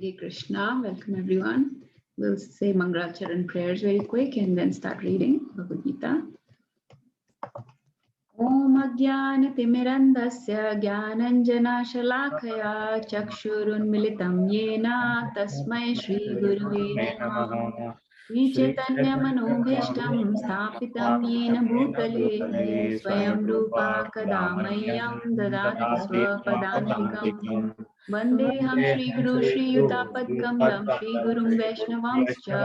Hare Krishna, welcome everyone. We'll say Mangalcharan prayers very quick and then start reading Bhagavad Gita. Om Ajnanatimirandasya Jnananjanashalakaya Chakshurunmilitam Yena Tasmai Shri Gurave Namaha Shri Chaitanya Manobhishtam Sthapitam Yena Bhutale Swayam Rupa Kadamayyam Dadati Swapadantikam Vandeham Shri Guru Shri Yutapadkamlam Shri Gurum Vaishnavamscha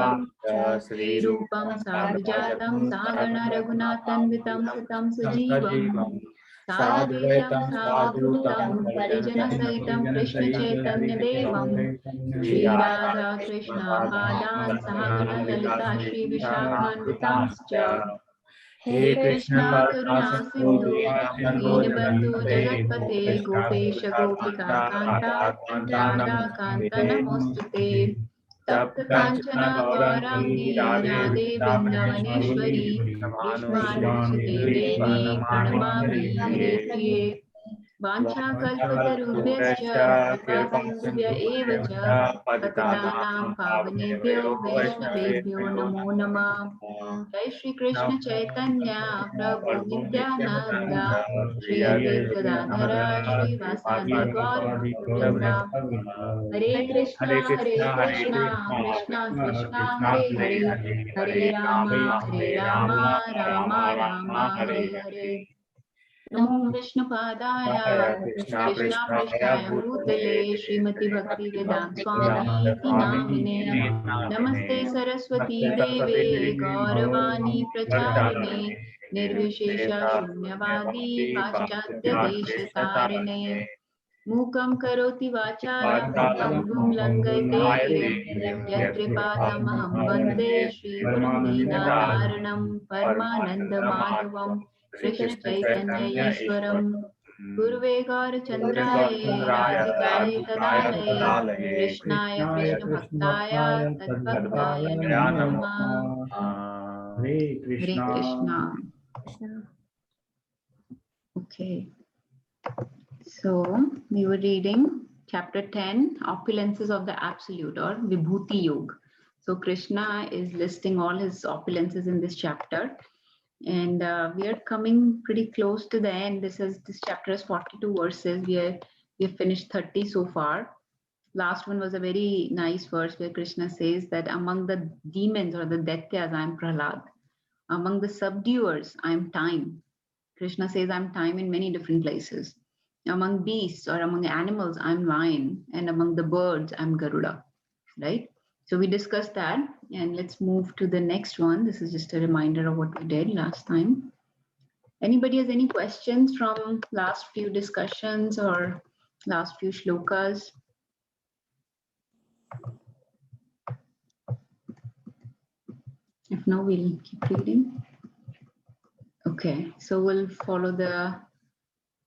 Shri Rupam Sadhujatam Sahagana Raghunathan Vitam Satam Sajivam Sadadvaitam Savadhutam Parijana Sahitam Krishna Chaitanya Devam Shri Radha Krishna Padan Sahagana Lalita Shri Vishakhan Vitamscha He Krishna Karuna Sindhu Dinabandhu Jagatpate Gopesha Gopika Kanta Radha Kanta Namostute Tapta Kanchana Gaurangi Radhe Vrindavaneshwari Vishvanusuti Devi Pranamami Hare Priye Vancha Kalpatarubhyascha Kripa Sindhubhya Eva Cha Patitanam Pavanebhyo Vaishnavebhyo Namo Namah Jai Shri Krishna Chaitanya Prabhu Nityananda Shri Advaita Gadadhara Shri Vasadi Gaur Bhakta Hare Krishna Krishna Krishna Hare Hare Hare Rama Rama Rama Hare Hare Namo Vishnu Padaya Krishna Prishtaya Bhutale Srimati Bhakti Vedanta Swami Iti Namine Namaste Saraswati Deve Gauravani Pracharine Nirvishesha Shunyavadi Paschatya Deshatarine Mukam Karoti Vachalam Pangum Langate Girim Yatripatamaham Vande Shri Gurum Deenataranam Paramananda Madhavam Krishna Chaitanya Ishwaram Gurve Gaura Chandraya Radhikaye Tadalaye Krishnaya Krishna Bhaktaya Tadbhaktaya Namo Namah Hare Krishna. Okay, so we were reading chapter 10, Opulences of the Absolute or Vibhuti Yoga. So Krishna is listing all his opulences in this chapter. And we are coming pretty close to the end. This chapter has 42 verses. We have finished 30 so far. Last one was a very nice verse where Krishna says that among the demons or the Daityas, I am Prahlad. Among the subduers, I am time. Krishna says I am time in many different places. Among beasts or among animals, I am lion. And among the birds, I am Garuda. Right? So we discussed that, and let's move to the next one. This is just a reminder of what we did last time. Anybody has any questions from last few discussions or last few shlokas? If no, we'll keep reading. Okay, so we'll follow the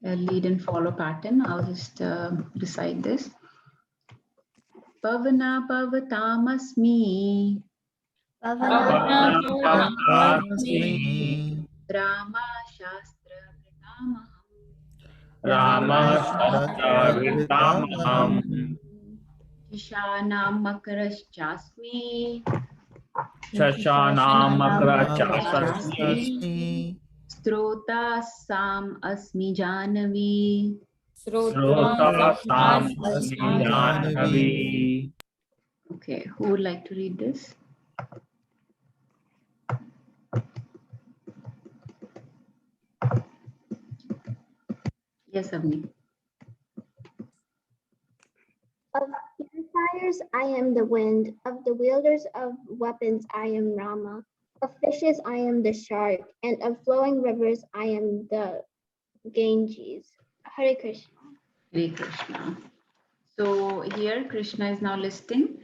lead and follow pattern. I'll just recite this. Pavana Pavatamasmi Rama Shastra Vritamaham Shishanam Makaraschasmi Strota Sam Asmi Janavi Okay, who would like to read this? Yes, Avni. Of purifiers, I am the wind. Of the wielders of weapons, I am Rama. Of fishes, I am the shark. And of flowing rivers, I am the Ganges. Hare Krishna. Hare Krishna. So here Krishna is now listing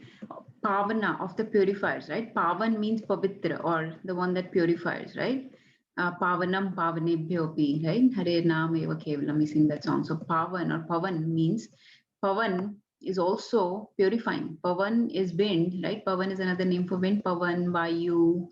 Pavana of the purifiers, right? Pavan means Pavitra or the one that purifies, right? Pavanam Pavanebhyopi, right? Hare Nam Eva Kevalam, we sing that song. So Pavan or Pavan means Pavan is also purifying. Pavan is wind, right? Pavan is another name for wind. Pavan, Vayu,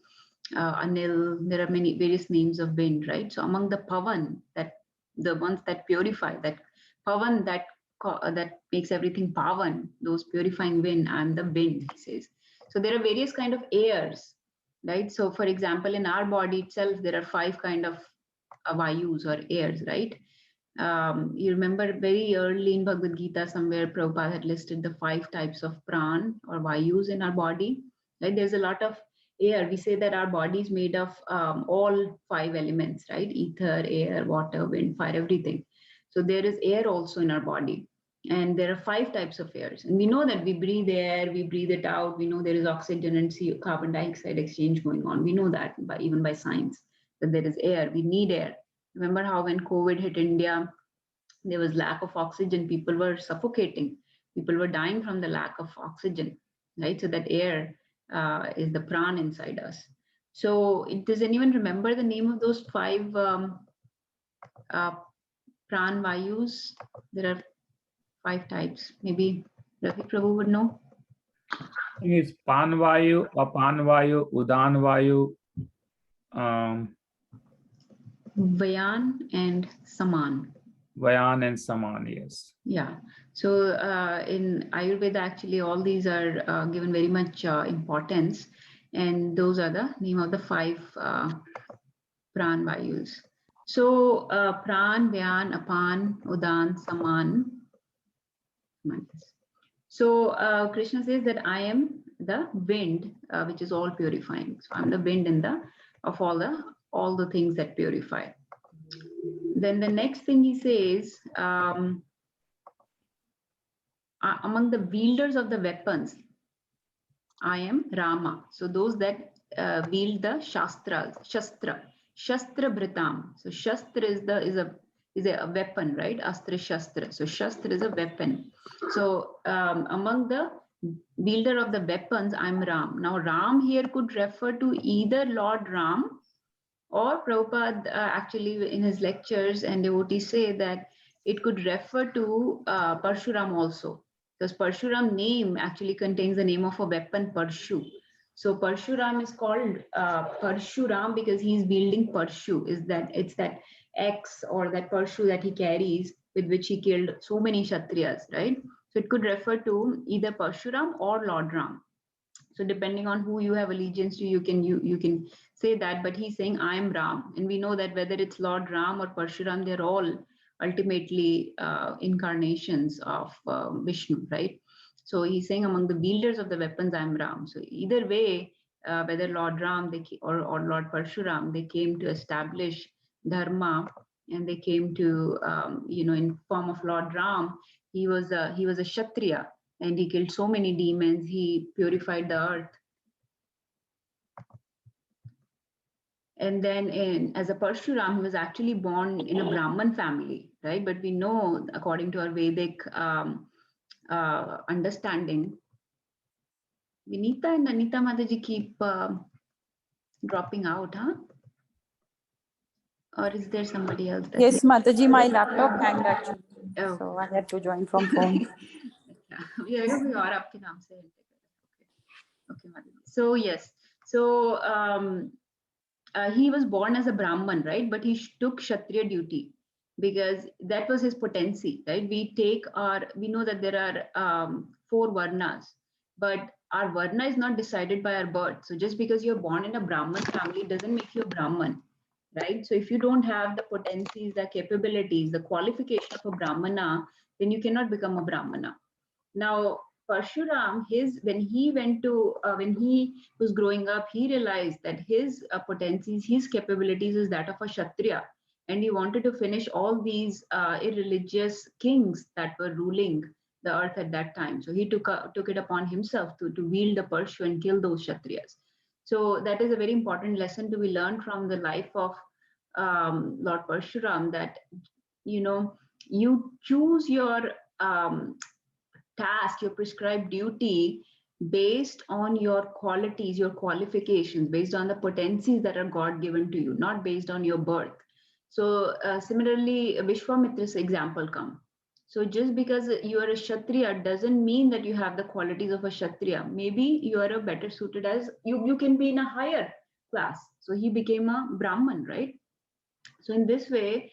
Anil, there are many various names of wind, right? So among the Pavan, that the ones that purify, that Pavan that that makes everything pavan, those purifying wind. I'm the wind, he says. So there are various kind of airs, right? So for example, in our body itself, there are 5 kind of vayus or airs, right? You remember very early in Bhagavad Gita, somewhere Prabhupada had listed the 5 types of pran or vayus in our body, right? There's a lot of air. We say that our body is made of all 5 elements, right? Ether, air, water, wind, fire, everything. So there is air also in our body. And there are 5 types of airs. And we know that we breathe air, we breathe it out. We know there is oxygen and carbon dioxide exchange going on. We know that even by science, that there is air. We need air. Remember how when COVID hit India, there was lack of oxygen. People were suffocating. People were dying from the lack of oxygen, right? So that air is the pran inside us. So does anyone remember the name of those 5 pran vayus? There are 5 types. Maybe Ravi Prabhu would know. I think it's Panvayu, Apanvayu, Udanvayu, Vayan and Saman. Vayan and Saman, yes. Yeah. So in Ayurveda, actually, all these are given very much importance. And those are the name of the 5 pran vayus. So pran, Vayan, Apan, Udan, Saman. So Krishna says that I am the wind, which is all purifying. So I'm the wind in of all the things that purify. Then the next thing he says, among the wielders of the weapons, I am Rama. So those that wield the shastra, britam. So shastra is a weapon, right? Astra shastra. So shastra is a weapon. So among the wielder of the weapons, I'm Ram. Now Ram here could refer to either Lord Ram, or Prabhupada actually in his lectures and devotees say that it could refer to Parshuram also, because Parshuram name actually contains the name of a weapon, Parshu. So Parshuram is called Parshuram because he's wielding Parshu. It's that axe or that Parshu that he carries with which he killed so many Kshatriyas, right? So it could refer to either Parshuram or Lord Ram. So depending on who you have allegiance to, you can say that, but he's saying I am Ram. And we know that whether it's Lord Ram or Parshuram, they're all ultimately incarnations of Vishnu, right? So he's saying among the wielders of the weapons, I'm Ram. So either way, whether Lord Ram or Lord Parshuram, they came to establish dharma, and they came to, in form of Lord Ram, he was a Kshatriya, and he killed so many demons. He purified the earth. And then as a Parshuram, he was actually born in a Brahman family, right? But we know, according to our Vedic understanding, Vinita and Anita Mataji keep dropping out, huh? Or is there somebody else? Yes, Mataji, my laptop hanged actually. Oh. So I had to join from phone. Okay, so yes, so he was born as a Brahman, right? But he took Kshatriya duty because that was his potency, right? We know that there are 4 varnas, but our varna is not decided by our birth. So just because you're born in a Brahman family doesn't make you a Brahman, right? So if you don't have the potencies, the capabilities, the qualification of a Brahmana, then you cannot become a Brahmana. Now, Parshuram, when he was growing up, he realized that his potencies, his capabilities is that of a Kshatriya. And he wanted to finish all these irreligious kings that were ruling the earth at that time. So he took it upon himself to wield the Parshu and kill those Kshatriyas. So that is a very important lesson to be learned from the life of Lord Parshuram, that, you choose your task, your prescribed duty based on your qualities, your qualifications, based on the potencies that are God given to you, not based on your birth. So similarly, Vishwamitra's example come. So just because you are a Kshatriya doesn't mean that you have the qualities of a Kshatriya. Maybe you are a better suited as, you can be in a higher class. So he became a Brahman, right? So in this way,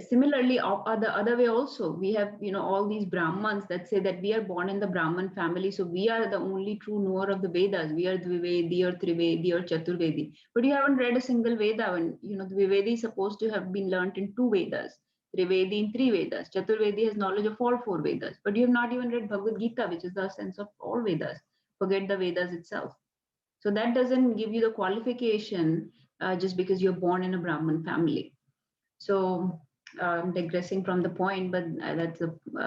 similarly, the other way also, we have, all these Brahmins that say that we are born in the Brahman family, so we are the only true knower of the Vedas. We are Dvivedi or Trivedi or Chaturvedi. But you haven't read a single Veda. When, Dvivedi is supposed to have been learnt in 2 Vedas. Trivedi in 3 Vedas. Chaturvedi has knowledge of all 4 Vedas. But you have not even read Bhagavad Gita, which is the sense of all Vedas. Forget the Vedas itself. So that doesn't give you the qualification just because you're born in a Brahman family. So digressing from the point, but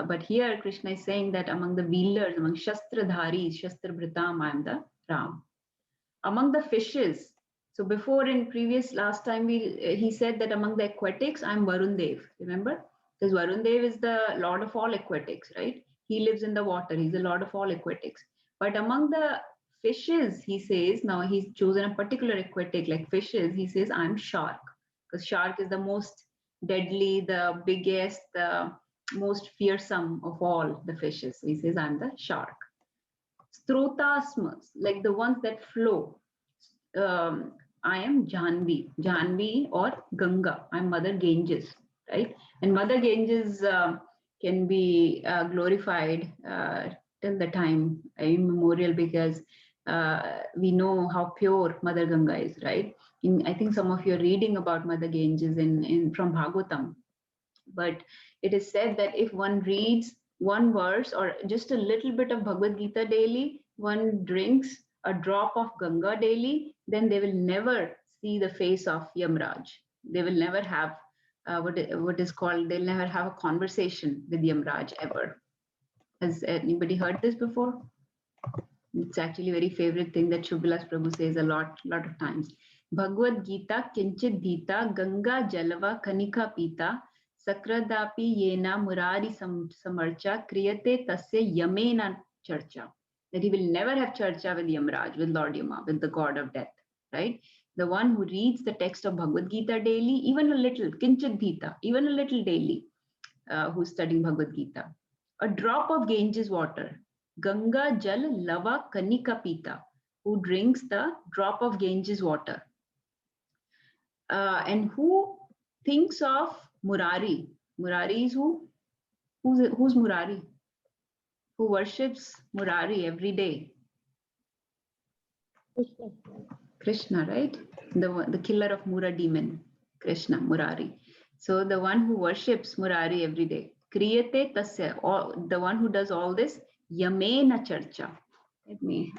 but here Krishna is saying that among the wielders, among Shastradharis, Shastrabritam, I am the Ram. Among the fishes, so before in previous last time he said that among the aquatics, I'm Varun Dev. Remember? Because Varun Dev is the lord of all aquatics, right? He lives in the water. He's the lord of all aquatics. But among the fishes, he says, now he's chosen a particular aquatic like fishes. He says, I'm shark. Because shark is the most deadly, the biggest, the most fearsome of all the fishes. He says, I'm the shark. Strotasmas, like the ones that flow. I am Janvi, Janvi or Ganga. I'm Mother Ganges, right? And Mother Ganges can be glorified till the time immemorial, because we know how pure Mother Ganga is, right? I think some of you are reading about Mother Ganges from Bhagavatam. But it is said that if one reads one verse or just a little bit of Bhagavad Gita daily, one drinks a drop of Ganga daily, then they will never see the face of Yamraj. They will never have what is called, they'll never have a conversation with Yamraj ever. Has anybody heard this before? It's actually a very favorite thing that Shubhalas Prabhu says a lot of times. Bhagavad Gita Kinchit Dhita Ganga Jalava Kanika Pita Sakradapi Yena Murari Samarcha Kriyate Tasya Yamena Charcha. That he will never have charcha with Yamraj, with Lord Yama, with the god of death, right? The one who reads the text of Bhagavad Gita daily, even a little, Kinchit Dhita, even a little daily, who's studying Bhagavad Gita. A drop of Ganges water, Ganga Jal Lava Kanika Pita, who drinks the drop of Ganges water. And who thinks of Murari? Murari is who? Who's Murari? Who worships Murari every day? Krishna, right? The killer of Mura demon, Krishna, Murari. So the one who worships Murari every day. Kriyate tasya, the one who does all this, Yamena Charcha. Let me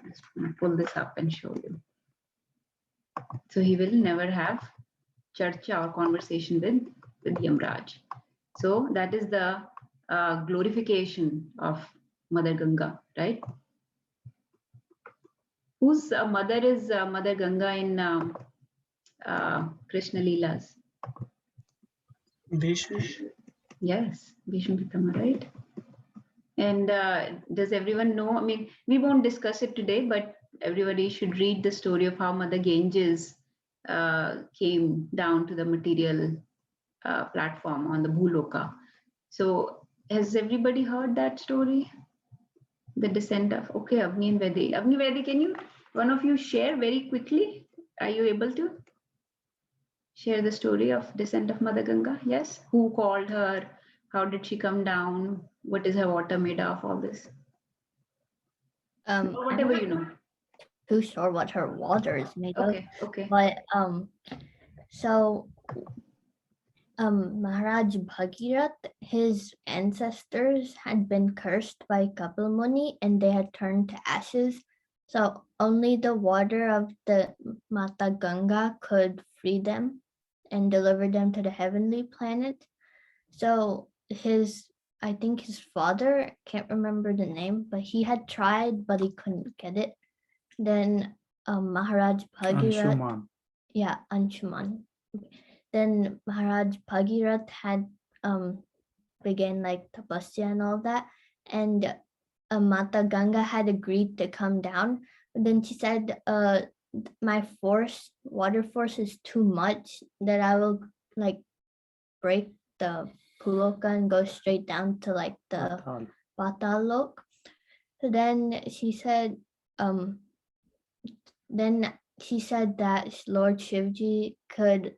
pull this up and show you. So he will never have Charcha or conversation with Yamraj. So that is the glorification of Mother Ganga, right? Whose mother is Mother Ganga in Krishna Leelas? Bhishma. Yes, Bhishma Pitama, right? And does everyone know? I mean, we won't discuss it today, but everybody should read the story of how Mother Ganges came down to the material platform on the Bhuloka. So has everybody heard that story? The descent of, okay, Avni and Vedi. Avni, Vedi, can you, one of you share very quickly? Are you able to share the story of descent of Mother Ganga? Yes. Who called her? How did she come down? What is her water made of? All this. Or whatever you know. Too sure what her water is made of. Okay. But so Maharaj Bhagirath, his ancestors had been cursed by Kapil Muni and they had turned to ashes. So only the water of the Mata Ganga could free them and deliver them to the heavenly planet. So I think his father, can't remember the name, but he had tried, but he couldn't get it. Then Maharaj Bhagirath, Anshuman. yeah, Anshuman. Then Maharaj Bhagirath had began like tapasya and all that, and Mata Ganga had agreed to come down. But then she said, my water force is too much, that I will like break the Puloka and go straight down to like the Patalok. So then she said, that Lord Shivji could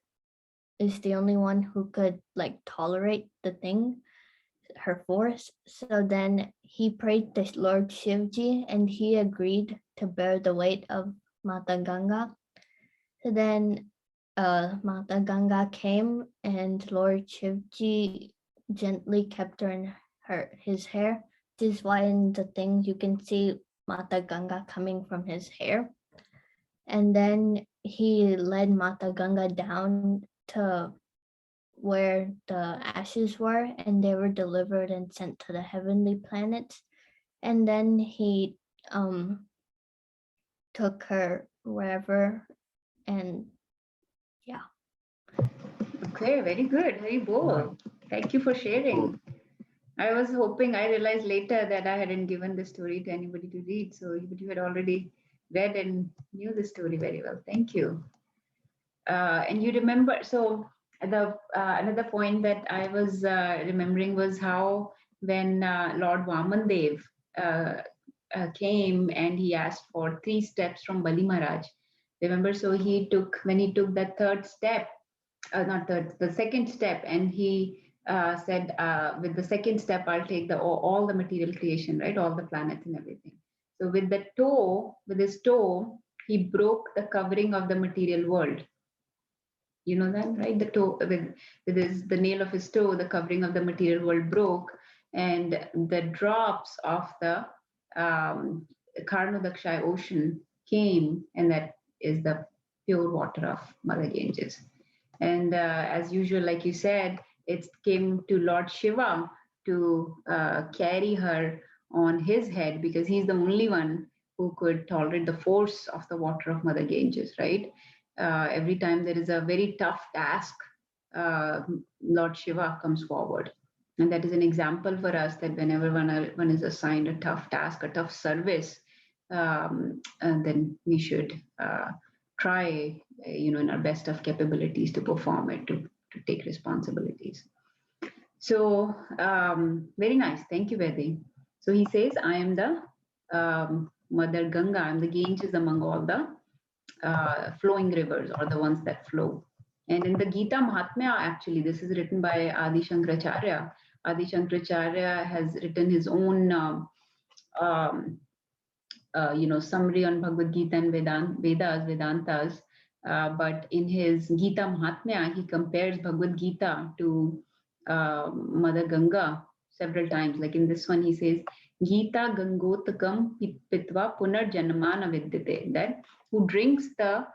is the only one who could like tolerate the thing, her force. So then he prayed to Lord Shivji and he agreed to bear the weight of Mata Ganga. So then Mata Ganga came and Lord Shivji gently kept her in his hair. This is why in the things you can see Mata Ganga coming from his hair. And then he led Mata Ganga down to where the ashes were, and they were delivered and sent to the heavenly planets. And then he took her wherever, and yeah. Okay, very good, very bold. Thank you for sharing. I was hoping, I realized later that I hadn't given the story to anybody to read. So you had already read and knew the story very well. Thank you. And you remember, so the another point that I was remembering was how when Lord Vaman Dev came and he asked for 3 steps from Bali Maharaj. Remember, so when he took that third step, not third, the second step, and he said, with the second step, I'll take all the material creation, right? All the planets and everything. So with his toe, he broke the covering of the material world. You know that, right? The toe, with the nail of his toe, the covering of the material world broke, and the drops of the Karnodakshai ocean came, and that is the pure water of Mother Ganges. And as usual, like you said, it came to Lord Shiva to carry her on his head because he's the only one who could tolerate the force of the water of Mother Ganges, right? Every time there is a very tough task, Lord Shiva comes forward. And that is an example for us that whenever one is assigned a tough task, a tough service, then we should try, in our best of capabilities to perform it, to take responsibilities. So very nice. Thank you, Vedi. So he says, I am the Mother Ganga. I'm the Ganges among all the flowing rivers, or the ones that flow. And in the Gita Mahatmya, actually, this is written by Adi Shankaracharya. Adi Shankaracharya has written his own summary on Bhagavad Gita and Vedantas. But in his Gita Mahatmya, he compares Bhagavad Gita to Mother Ganga several times. Like in this one, he says, Gita Gangotakam Pitva Punar Janmana Vidyate. That who drinks the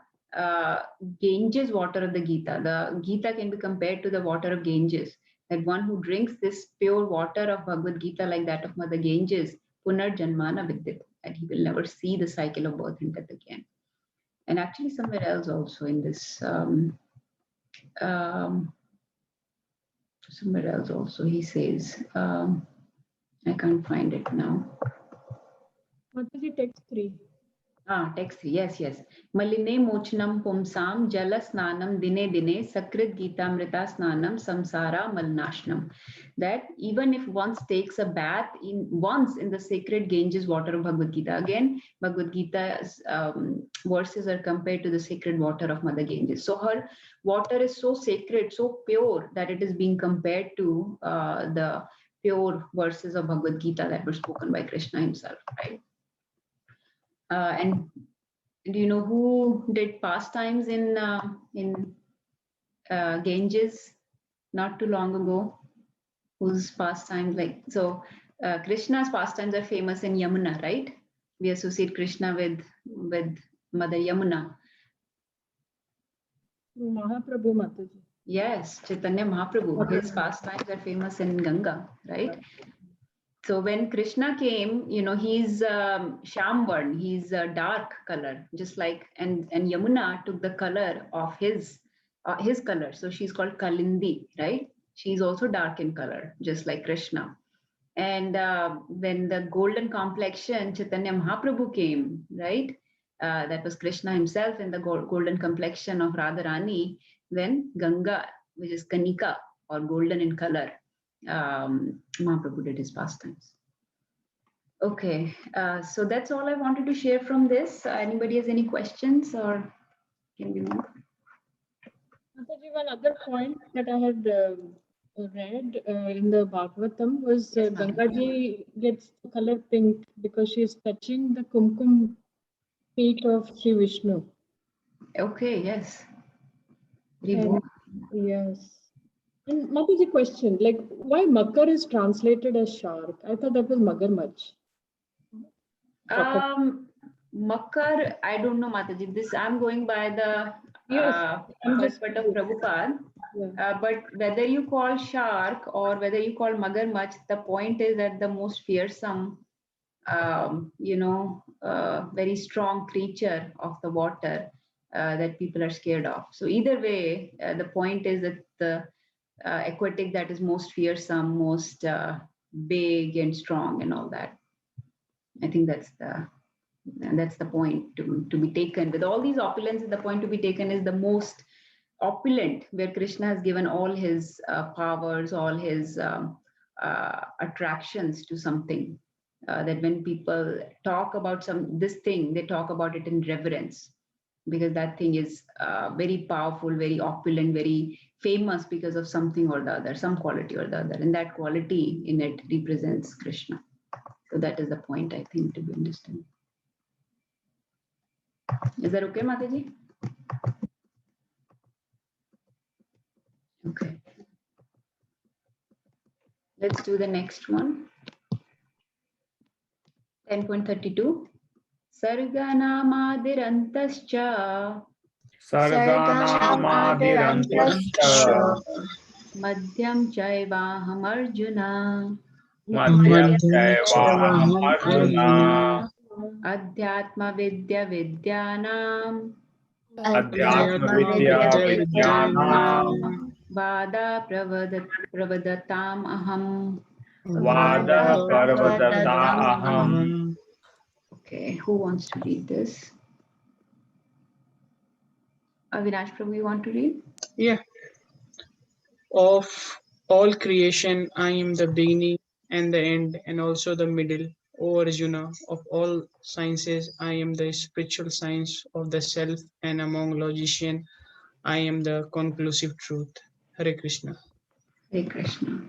Ganges water of the Gita. The Gita can be compared to the water of Ganges. That one who drinks this pure water of Bhagavad Gita like that of Mother Ganges, Punar Janmana Vidyate, that he will never see the cycle of birth and death again. And actually somewhere else also in this, somewhere else also he says, I can't find it now. Mataji, text 3. Text 3, yes. Maline mochanam pumsam jala snanam dine dine sakrit gitamrita snanam samsara malnashnam. That even if one takes a bath once in the sacred Ganges water of Bhagavad Gita, again, Bhagavad Gita's verses are compared to the sacred water of Mother Ganges. So her water is so sacred, so pure, that it is being compared to the pure verses of Bhagavad Gita that were spoken by Krishna himself, right? And do you know who did pastimes in Ganges not too long ago? Whose pastimes, like, so Krishna's pastimes are famous in Yamuna, right? We associate Krishna with Mother Yamuna. Mahaprabhu, Mataji. Yes, Chaitanya Mahaprabhu. His pastimes are famous in Ganga, right? So when Krishna came, he's Shamvarn, he's a dark color, just like, and Yamuna took the color of his color. So she's called Kalindi, right? She's also dark in color, just like Krishna. And when the golden complexion, Chaitanya Mahaprabhu came, right? That was Krishna himself in the golden complexion of Radharani, then Ganga, which is Kanika or golden in color, Mahaprabhu did his pastimes. Okay, so that's all I wanted to share from this. Anybody has any questions, or can we move? Mataji, one other point that I had read in the Bhagavatam was Yes, ma'am. Gangaji gets the color pink because she is touching the kumkum feet of Sri Vishnu. Okay, yes. We And both. yes. And Mataji, question, like why Makar is translated as shark? I thought that was Magarmach. Makar, I don't know, Mataji. This I'm going by the Yes, I'm just purport of Prabhupada. yeah. But whether you call shark or whether you call magarmach, the point is that the most fearsome, very strong creature of the water that people are scared of. So either way, the point is that the aquatic that is most fearsome, most big and strong and all that. I think that's the point to be taken. With all these opulences, the point to be taken is the most opulent, where Krishna has given all his powers, all his attractions to something. That when people talk about this thing, they talk about it in reverence, because that thing is very powerful, very opulent, very famous because of something or the other, some quality or the other, and that quality in it represents Krishna. So that is the point, I think, to be understood. Is that okay, Mataji? Okay. Let's do the next one. 10.32. Sarganamadirantashcha Sarganamadirantashcha madhyam chaivaham arjuna madhyam chaivaham arjuna adhyatma vidya vidyanam adhyatma vidya vidyanam vada pravadatam aham. vada parvadata aham. Okay, who wants to read this? Avinash Prabhu, you want to read? Yeah. Of all creation, I am the beginning and the end, and also the middle. O Arjuna, of all sciences, I am the spiritual science of the self, and among logicians, I am the conclusive truth. Hare Krishna. Hare Krishna.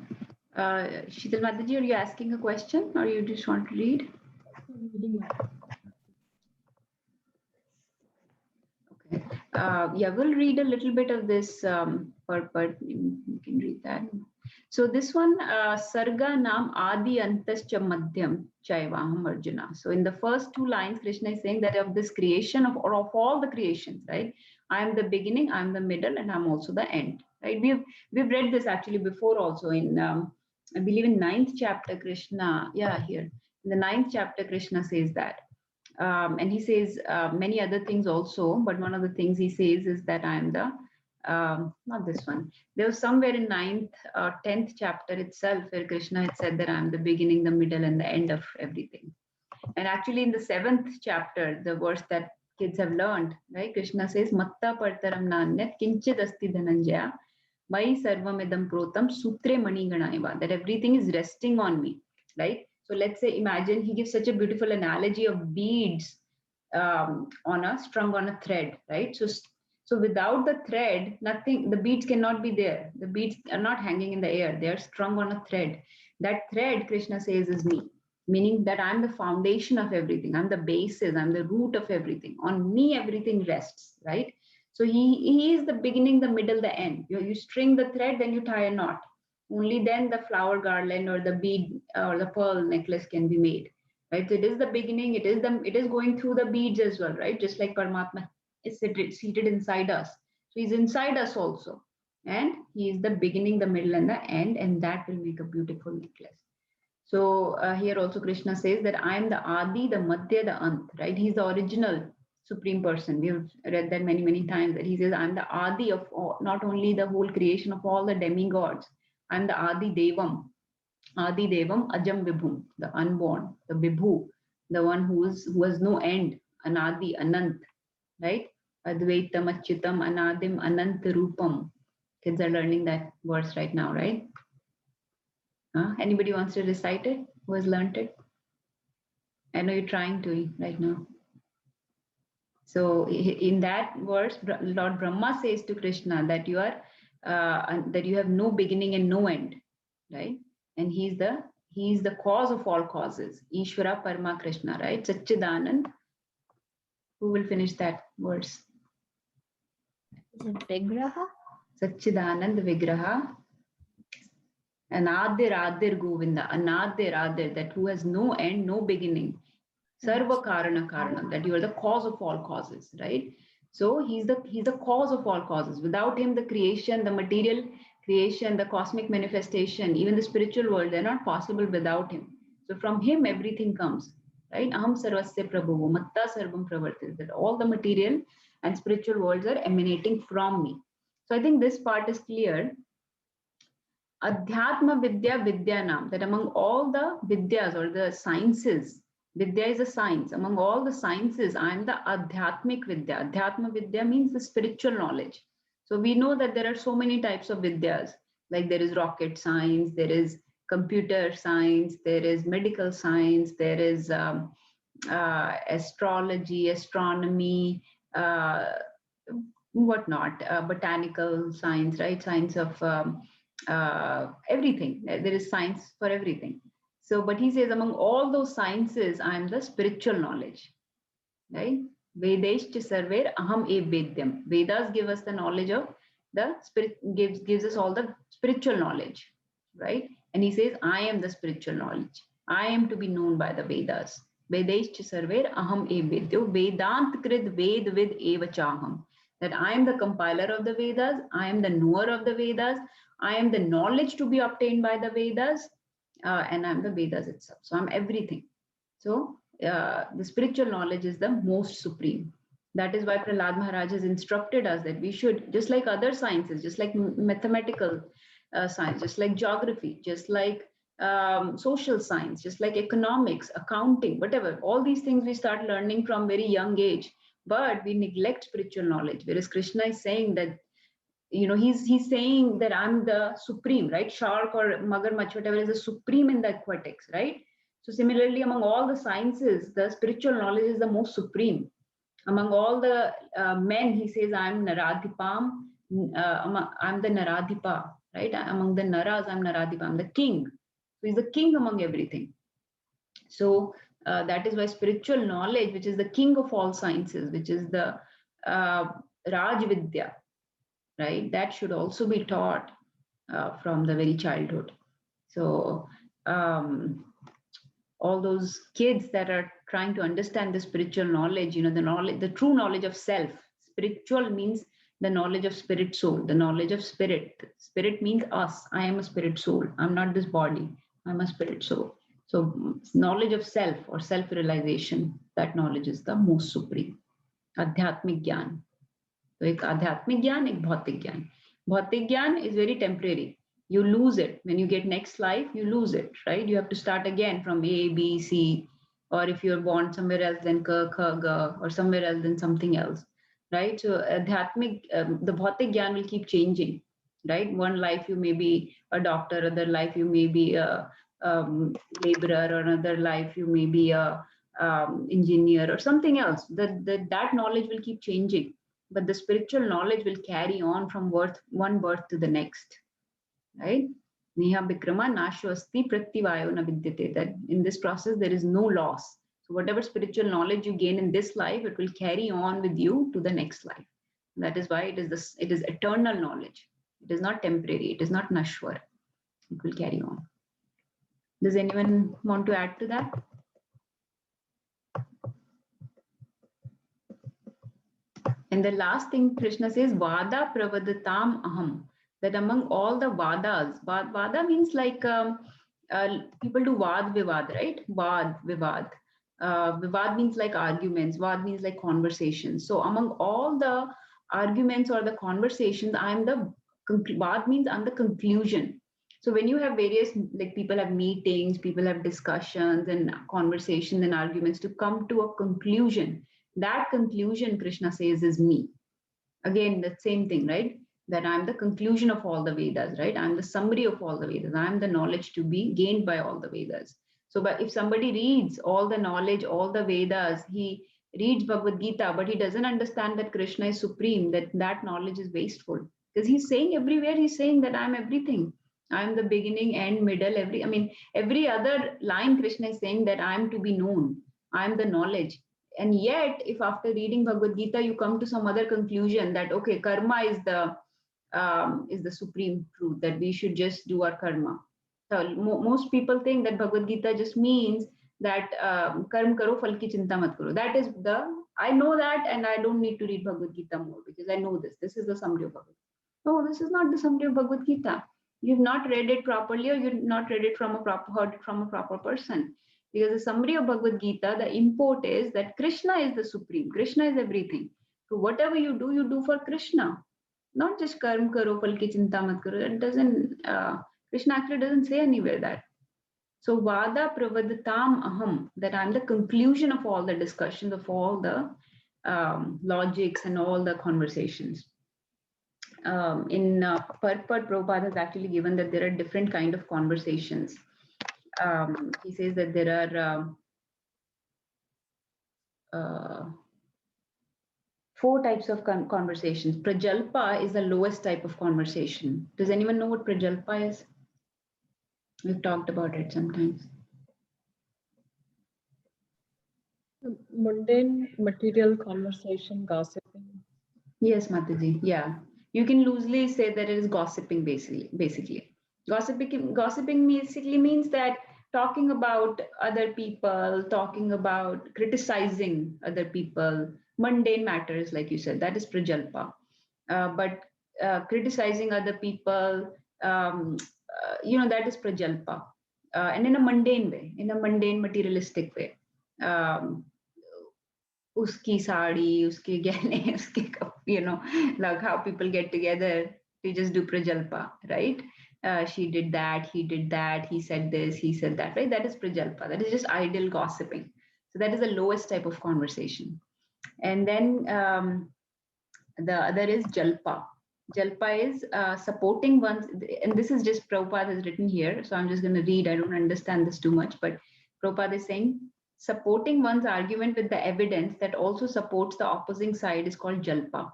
Sheetal Mataji, are you asking a question or you just want to read? Reading it. Okay. Yeah, we'll read a little bit of this part. You can read that. So this one, Sarga Nam Adi Antascha Madhyam Chaivaham Arjuna. So in the first two lines, Krishna is saying that of this creation of all the creations, right? I am the beginning, I am the middle, and I'm also the end, right? We've read this actually before also in, I believe in 9th chapter, Krishna, here. In the 9th chapter, Krishna says that. And he says many other things also, but one of the things he says is that I am the, not this one. There was somewhere in 9th or 10th chapter itself where Krishna had said that I am the beginning, the middle, and the end of everything. And actually in the 7th chapter, the verse that kids have learned, right? Krishna says, Matta partaram nanyat kinchid asti dhananjaya mai sarvamidam protam sutre mani ganaiva, that everything is resting on me, right? So let's say, imagine, he gives such a beautiful analogy of beads strung on a thread, right? So without the thread, nothing, the beads cannot be there. The beads are not hanging in the air. They are strung on a thread. That thread, Krishna says, is me, meaning that I'm the foundation of everything. I'm the basis. I'm the root of everything. On me, everything rests, right? So he is the beginning, the middle, the end. You string the thread, then you tie a knot. Only then the flower garland or the bead or the pearl necklace can be made, right? So it is the beginning. It is going through the beads as well, right? Just like Paramatma is seated inside us. So he's inside us also, and he is the beginning, the middle, and the end, and that will make a beautiful necklace. So here also Krishna says that I am the Adi, the Madhya, the Ant, right? He's the original Supreme Person. We've read that many, many times, that he says, I'm the Adi of all, not only the whole creation of all the demigods. I'm the Adi Devam, Ajam Vibhum, the unborn, the Vibhu, the one who has no end, Anadi, Anant, right? Advaitam, Achyutam, Anadim, Anant Rupam. Kids are learning that verse right now, right? Anybody wants to recite it? Who has learned it? I know you're trying to right now. So in that verse, Lord Brahma says to Krishna that you are that you have no beginning and no end, right? And he's the cause of all causes. Ishvara Parama Krishna, right? Satchidanand. Who will finish that verse? Is it Vigraha? Satchidanand Vigraha. Anadir Adir Govinda. Anadir Adir, that who has no end, no beginning. Sarva Karana Karana, that you are the cause of all causes, right? So he's the cause of all causes. Without him, the creation, the material creation, the cosmic manifestation, even the spiritual world, they're not possible without him. So from him, everything comes, right? Aham sarvasya prabhu, matta sarvam pravartit, that all the material and spiritual worlds are emanating from me. So I think this part is clear. Adhyatma Vidya Vidyanam, that among all the Vidyas or the sciences, Vidya is a science. Among all the sciences, I am the Adhyatmic Vidya. Adhyatma Vidya means the spiritual knowledge. So we know that there are so many types of Vidyas, like there is rocket science, there is computer science, there is medical science, there is astrology, astronomy, whatnot, botanical science, right? Science of everything. There is science for everything. So, but he says among all those sciences, I am the spiritual knowledge, right? Vedeshcha sarver aham ev vedyam. Vedas give us the knowledge of the spirit, gives us all the spiritual knowledge, right? And he says, I am the spiritual knowledge. I am to be known by the Vedas. Vedeshcha sarver aham ev vedyo. Vedant krid ved vid eva chaham. That I am the compiler of the Vedas. I am the knower of the Vedas. I am the knowledge to be obtained by the Vedas. And I'm the Vedas itself. So I'm everything. So the spiritual knowledge is the most supreme. That is why Prahlad Maharaj has instructed us that we should, just like other sciences, just like mathematical science, just like geography, just like social science, just like economics, accounting, whatever, all these things we start learning from very young age, but we neglect spiritual knowledge. Whereas Krishna is saying that, you know, he's saying that I'm the supreme, right? Shark or magarmach, whatever, is the supreme in the aquatics, right? So similarly, among all the sciences, the spiritual knowledge is the most supreme. Among all the men, he says, I'm Naradhipam, I'm the Naradhipa, right? Among the Naras, I'm Naradhipa, I'm the king. So he's the king among everything. So that is why spiritual knowledge, which is the king of all sciences, which is the Raj Vidya, right? That should also be taught from the very childhood. So all those kids that are trying to understand the spiritual knowledge, you know, the knowledge, the true knowledge of self. Spiritual means the knowledge of spirit soul, the knowledge of spirit. Spirit means us. I am a spirit soul. I'm not this body. I'm a spirit soul. So knowledge of self or self-realization, that knowledge is the most supreme. Adhyatmic Gyan. So एक आध्यात्मिक ज्ञान, एक भौतिक ज्ञान. भौतिक ज्ञान is very temporary. You lose it when you get next life. You lose it, right? You have to start again from A, B, C, or if you're born somewhere else, then Ka, Kha, Ga, or somewhere else, then something else, right? So adhyatmic, the bhautik gyan will keep changing, right? One life you may be a doctor, other life you may be a laborer, or another life you may be a engineer or something else. That knowledge will keep changing, but the spiritual knowledge will carry on from one birth to the next, right? Neha Bikrama Nasho Asti Prattivayo Na Vidyate, that in this process there is no loss. So whatever spiritual knowledge you gain in this life, it will carry on with you to the next life. That is why it is eternal knowledge. It is not temporary. It is not nashwar. It will carry on. Does anyone want to add to that? And the last thing Krishna says, Vada pravadatam aham, that among all the Vadas, Vada means like people do Vad Vivad, right? Vad Vivad. Vivad means like arguments. Vad means like conversations. So among all the arguments or the conversations, Vad means I'm the conclusion. So when you have various, like people have meetings, people have discussions and conversations and arguments to come to a conclusion. That conclusion, Krishna says, is me. Again, the same thing, right? That I'm the conclusion of all the Vedas, right? I'm the summary of all the Vedas. I'm the knowledge to be gained by all the Vedas. So but if somebody reads all the knowledge, all the Vedas, he reads Bhagavad Gita, but he doesn't understand that Krishna is supreme, that knowledge is wasteful. Because he's saying everywhere, he's saying that I'm everything. I'm the beginning, end, middle, every other line Krishna is saying that I'm to be known. I'm the knowledge. And yet, if after reading Bhagavad Gita, you come to some other conclusion that, okay, karma is the supreme truth, that we should just do our karma. So most people think that Bhagavad Gita just means that karm karo, phal ki chinta mat karo. That is I know that, and I don't need to read Bhagavad Gita more because I know this. This is the summary of Bhagavad Gita. No, this is not the summary of Bhagavad Gita. You've not read it properly, or you've not read it heard it from a proper person. Because the summary of Bhagavad Gita, the import is that Krishna is the supreme. Krishna is everything. So whatever you do for Krishna. Not just karm karo, phal ki chinta mat karo. It doesn't, Krishna actually doesn't say anywhere that. So vada pravadatam aham, that I'm the conclusion of all the discussions, of all the logics and all the conversations. In Purport, Prabhupada has actually given that there are different kind of conversations. He says that there are 4 types of conversations. Prajalpa is the lowest type of conversation. Does anyone know what Prajalpa is? We've talked about it sometimes. Mundane material conversation, gossiping. Yes, Mataji. Yeah. You can loosely say that it is gossiping basically. Gossiping basically means that talking about other people, talking about criticizing other people, mundane matters, like you said, that is prajalpa. But criticizing other people, that is prajalpa. And in a mundane way, in a mundane materialistic way. Uski sari, uske gehne, like how people get together, they just do prajalpa, right? She did that, he did that, he said this, he said that, right? That is prajalpa. That is just idle gossiping. So that is the lowest type of conversation. And then the other is jalpa. Jalpa is supporting one's, and this is just Prabhupada has written here, so I'm just going to read. I don't understand this too much, but Prabhupada is saying, supporting one's argument with the evidence that also supports the opposing side is called jalpa.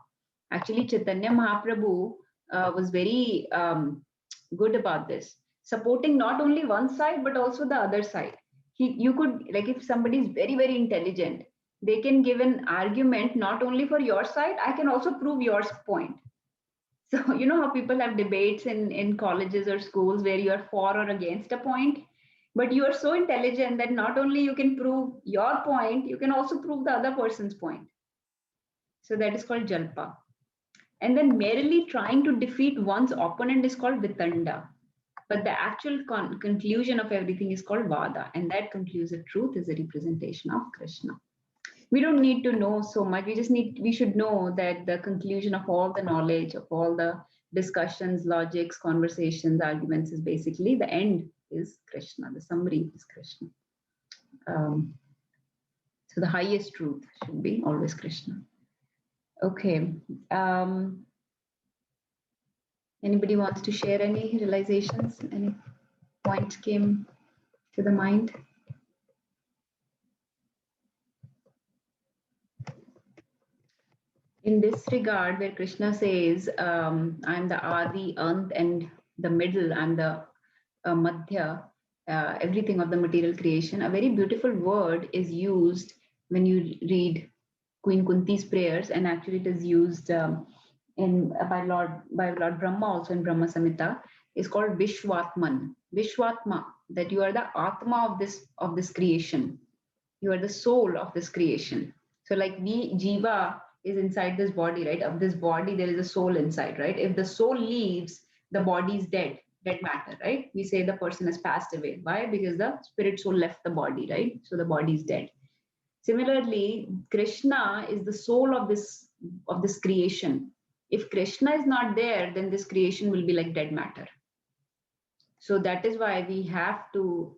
Actually, Chaitanya Mahaprabhu was very good about this, supporting not only one side but also the other side. You could, like, if somebody is very, very intelligent, they can give an argument not only for your side, I can also prove your point. So you know how people have debates in colleges or schools where you are for or against a point, but you are so intelligent that not only you can prove your point, you can also prove the other person's point. So that is called jalpa. And then merely trying to defeat one's opponent is called vitanda. But the actual conclusion of everything is called vada, and that conclusive truth is a representation of Krishna. We don't need to know so much. We should know that the conclusion of all the knowledge, of all the discussions, logics, conversations, arguments is basically the end is Krishna. The summary is Krishna. So the highest truth should be always Krishna. Okay. Anybody wants to share any realizations? Any points came to the mind? In this regard, where Krishna says, I'm the Adi, Ant, and the middle, I'm the Madhya, everything of the material creation, a very beautiful word is used when you read Queen Kunti's prayers, and actually it is used by Lord Brahma also in Brahma Samhita, is called Vishwatman. Vishwatma, that you are the Atma of this creation. You are the soul of this creation. So like Jiva is inside this body, right? Of this body, there is a soul inside, right? If the soul leaves, the body is dead matter, right? We say the person has passed away. Why? Because the spirit soul left the body, right? So the body is dead. Similarly, Krishna is the soul of this creation. If Krishna is not there, then this creation will be like dead matter. So that is why we have to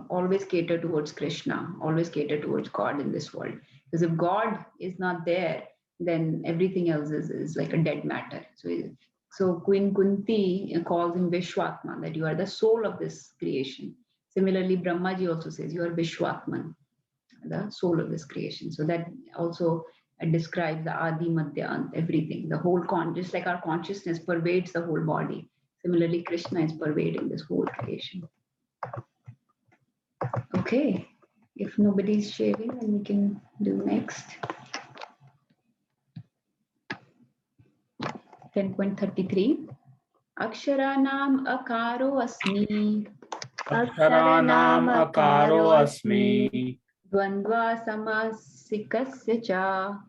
always cater towards Krishna, always cater towards God in this world. Because if God is not there, then everything else is like a dead matter. So Queen Kunti calls him Vishwatma, that you are the soul of this creation. Similarly, Brahmaji also says you are Vishwatman. the soul of this creation. So that also describes the Adi, Madhya, Ant, everything. The whole just like our consciousness pervades the whole body. Similarly, Krishna is pervading this whole creation. Okay, if nobody's sharing, then we can do next. 10.33. Aksharanam akaro asmi. Aksharanam akaro asmi. Dvandva samasikasya cha.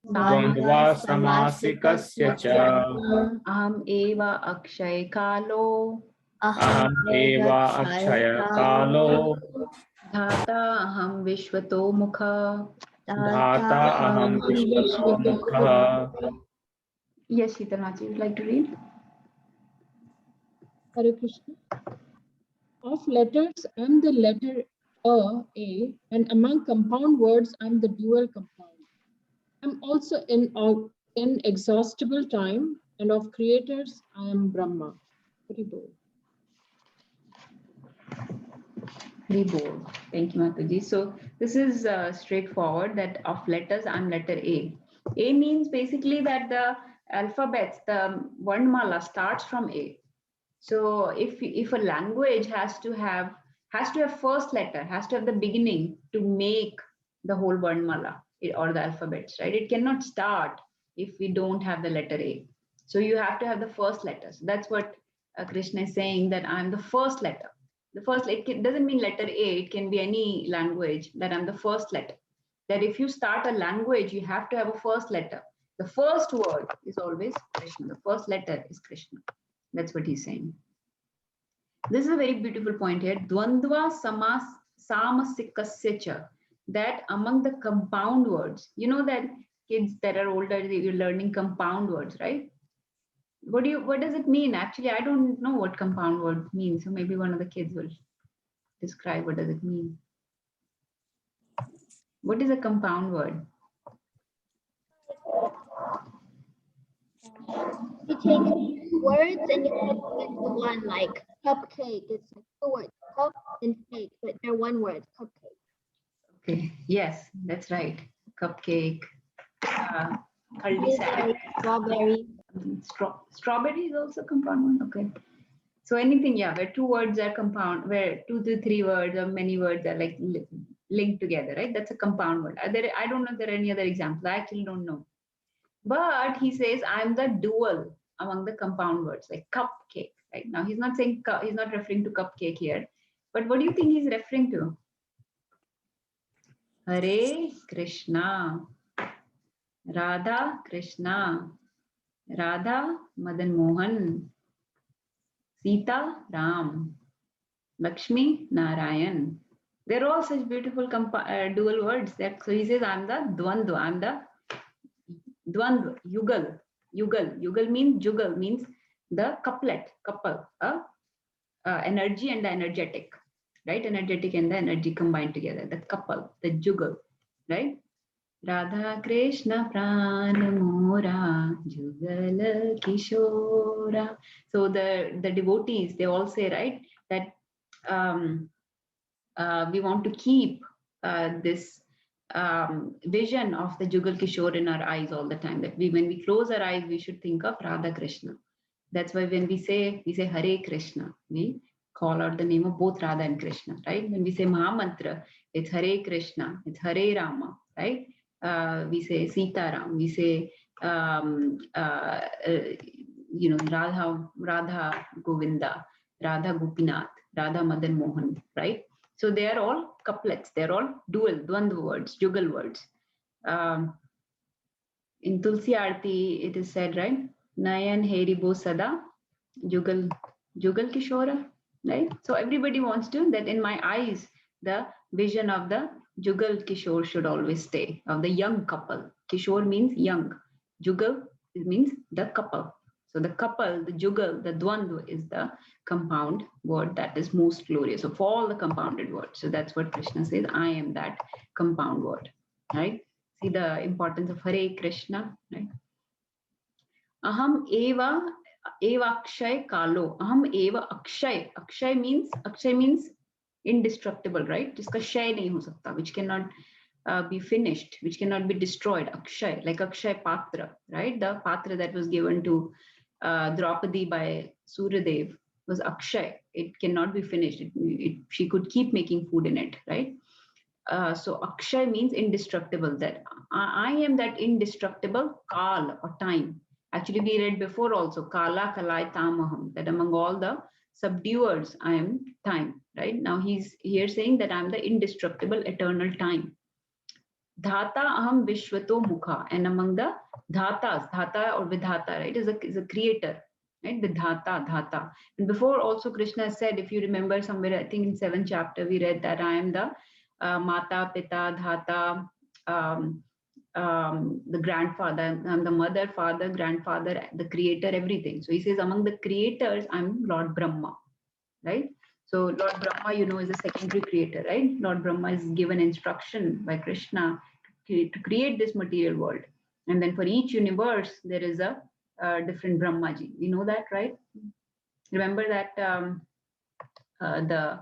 Dvandva samasikasya cha. Aham eva akshay kalo. Aham eva akshaya kalo. Dhata aham vishwato mukha. Dhata aham vishwato mukha. Yes, Shitanachi, would you like to read? Hare Krishna. Of letters, I'm the letter A, and among compound words, I'm the dual compound. I'm also in inexhaustible time, and of creators, I am Brahma. Very bold. Very bold. Thank you, Mataji. So this is straightforward that of letters, I'm letter A. A means basically that the alphabets, the Varnmala starts from A. So if a language has to have first letter, has to have the beginning to make the whole Varnmala or the alphabets, right? It cannot start if we don't have the letter A. So you have to have the first letter. So that's what Krishna is saying, that I'm the first letter. The first, it doesn't mean letter A, it can be any language, that I'm the first letter. That if you start a language, you have to have a first letter. The first word is always Krishna. The first letter is Krishna. That's what he's saying. This is a very beautiful point here. Dvandva samasikasya cha. That among the compound words, you know that kids that are older, you're learning compound words, right? What does it mean? Actually, I don't know what compound word means. So maybe one of the kids will describe what does it mean. What is a compound word? You take two words and you put them into one, like cupcake. It's like two words, cup and cake, but they're one word, cupcake. Okay. Yes, that's right. Cupcake. Haldi salad. Strawberry. Strawberry is also compound one. Okay. So anything, yeah, where two words are compound, where 2 to 3 words or many words are like linked together, right? That's a compound word. I don't know if there are any other examples. I actually don't know. But he says, I'm the dual among the compound words, like cupcake, right? Now he's not saying, he's not referring to cupcake here. But what do you think he's referring to? Hare Krishna. Radha Krishna. Radha Madan Mohan. Sita Ram. Lakshmi Narayan. They're all such beautiful dual words. So he says, I'm the Dvandva. I'm the Dvandva, Yugal. Yugal means Jugal, means the couplet, couple, energy and the energetic, right? Energetic and the energy combined together, the couple, the Jugal, right? Radha Krishna Prana Mora Jugal Kishora. So the devotees, they all say, right, that we want to keep this vision of the Jugal Kishore in our eyes all the time. That when we close our eyes, we should think of Radha Krishna. That's why when we say Hare Krishna, we call out the name of both Radha and Krishna, right? When we say Mahamantra, it's Hare Krishna, it's Hare Rama, right? We say Sita Ram, we say Radha Govinda, Radha Gopinath, Radha Madan Mohan, right? So they are all couplets, they're all dual, dvandva words, jugal words. In Tulsi Aarti, it is said, right? Nayan Heri Bo Sada, Jugal Kishora, right? So everybody wants to, that in my eyes, the vision of the Jugal Kishore should always stay, of the young couple. Kishore means young. Jugal means the couple. So the couple, the Jugal, the Dvandva is the compound word that is most glorious of all the compounded words. So that's what Krishna says, I am that compound word, right? See the importance of Hare Krishna, right? Aham eva akshay kalo. Aham eva akshay. Akshay means indestructible, right? Jiska shay nahi ho sakta, which cannot be finished, which cannot be destroyed. Akshay, like Akshay Patra, right? The Patra that was given to Draupadi by Suryadev was Akshay. It cannot be finished. She could keep making food in it, right? So Akshay means indestructible, that I am that indestructible Kal or time. Actually, we read before also, Kala Kalai Tamaham, that among all the subduers, I am time, right? Now he's here saying that I'm the indestructible eternal time. Dhata Aham Vishwato Mukha, and among the Dhatas, Dhata or Vidhata, right, is a creator, right? The Dhata. And before also Krishna said, if you remember somewhere, I think in 7th chapter, we read that I am the Mata, Pita, Dhata, the grandfather, I'm the mother, father, grandfather, the creator, everything. So he says, among the creators, I'm Lord Brahma, right? So Lord Brahma, is a secondary creator, right? Lord Brahma is given instruction by Krishna to create this material world. And then for each universe, there is a different Brahmaji. We know that, right? Remember that the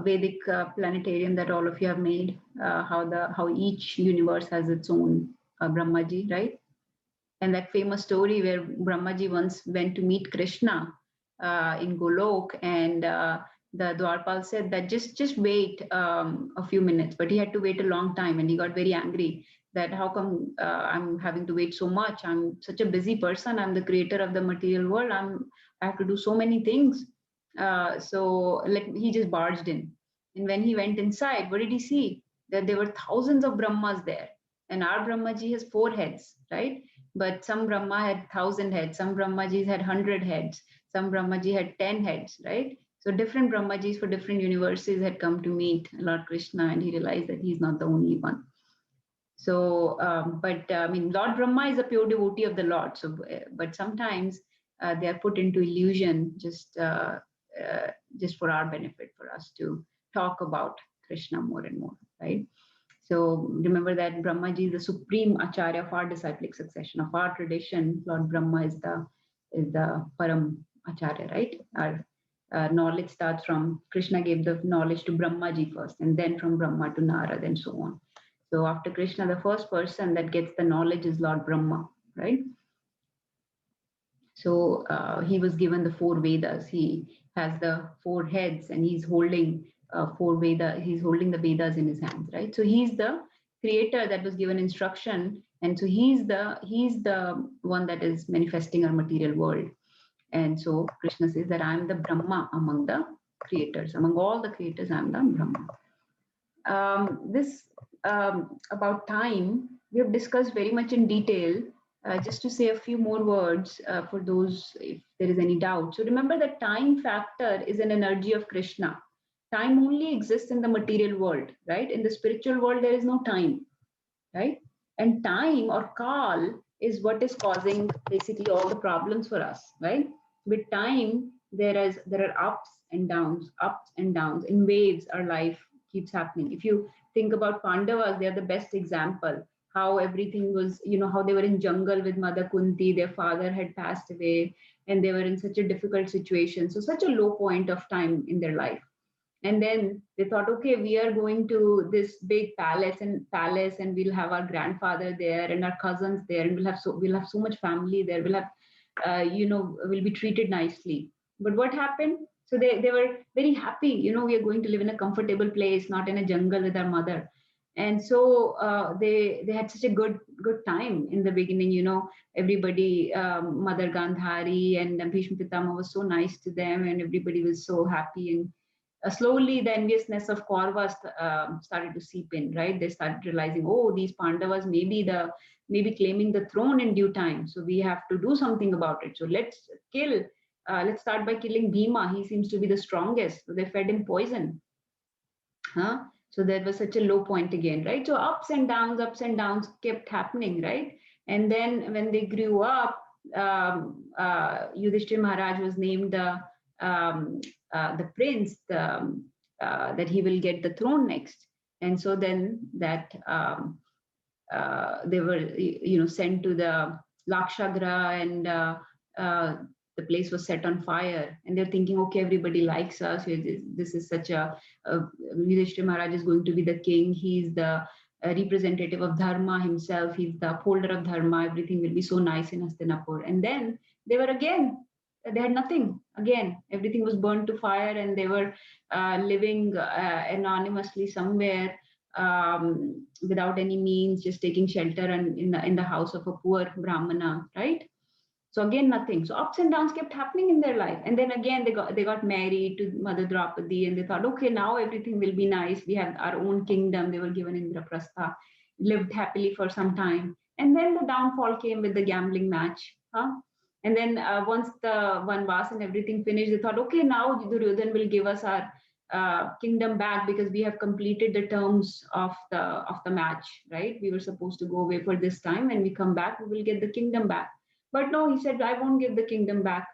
Vedic planetarium that all of you have made, how each universe has its own Brahmaji, right? And that famous story where Brahmaji once went to meet Krishna in Golok, and the Dwarpal said that just wait a few minutes, but he had to wait a long time, and he got very angry that how come I'm having to wait so much? I'm such a busy person. I'm the creator of the material world. I have to do so many things. So he just barged in. And when he went inside, what did he see? That there were thousands of Brahmas there. And our Brahmaji has 4 heads, right? But some Brahma had 1,000 heads. Some Brahmajis had 100 heads. Some Brahmaji had 10 heads, right? So different Brahmajis for different universes had come to meet Lord Krishna, and he realized that he's not the only one. So, Lord Brahma is a pure devotee of the Lord. So, but sometimes they are put into illusion just for our benefit, for us to talk about Krishna more and more, right? So remember that Brahmaji is the supreme acharya of our disciplic succession, of our tradition. Lord Brahma is the param acharya, right? Our knowledge starts from Krishna gave the knowledge to Brahmaji first, and then from Brahma to Narad, and so on. So after Krishna, the first person that gets the knowledge is Lord Brahma, right? So he was given the 4 Vedas. He has the 4 heads, and he's holding 4 Vedas. He's holding the Vedas in his hands, right? So he's the creator that was given instruction, and so he's the one that is manifesting our material world. And so Krishna says that I'm the Brahma among the creators. Among all the creators, I'm the Brahma. About time, we have discussed very much in detail. Just to say a few more words for those if there is any doubt. So remember that time factor is an energy of Krishna. Time only exists in the material world, right? In the spiritual world, there is no time, right? And time or Kal is what is causing basically all the problems for us, right? With time, there are ups and downs. In waves, our life keeps happening. If you think about Pandavas, they are the best example. How everything was, how they were in jungle with Mother Kunti, their father had passed away, and they were in such a difficult situation. So such a low point of time in their life. And then they thought, okay, we are going to this big palace, and we'll have our grandfather there and our cousins there, and we'll have so much family there. We'll have, we'll be treated nicely. But what happened? So they were very happy. We are going to live in a comfortable place, not in a jungle with our mother. And so they had such a good time in the beginning. Everybody, Mother Gandhari and Bhishma Pitama was so nice to them, and everybody was so happy. And slowly the enviousness of Kauravas started to seep in, right? They started realizing, oh, these Pandavas may be claiming the throne in due time. So we have to do something about it. So let's start by killing Bhima. He seems to be the strongest. So they fed him poison. So there was such a low point again, right? So ups and downs kept happening, right? And then when they grew up, Yudhishthira Maharaj was named the prince, that he will get the throne next. And so then that they were, sent to the Lakshagra, and the place was set on fire, and they're thinking, okay, everybody likes us. This is such Yudhishthira Maharaj is going to be the king. He's the representative of dharma himself. He's the upholder of dharma. Everything will be so nice in Hastinapur. And then they had nothing again. Everything was burned to fire, and they were living anonymously somewhere, without any means, just taking shelter and in the house of a poor brahmana, right? So again, nothing. So ups and downs kept happening in their life. And then again, they got married to Mother Draupadi, and they thought, okay, now everything will be nice. We have our own kingdom. They were given Indraprastha, lived happily for some time. And then the downfall came with the gambling match. And then once the Vanvas and everything finished, they thought, okay, now Duryodhan will give us our kingdom back, because we have completed the terms of the match, right? We were supposed to go away for this time. When we come back, we will get the kingdom back. But no, he said, I won't give the kingdom back.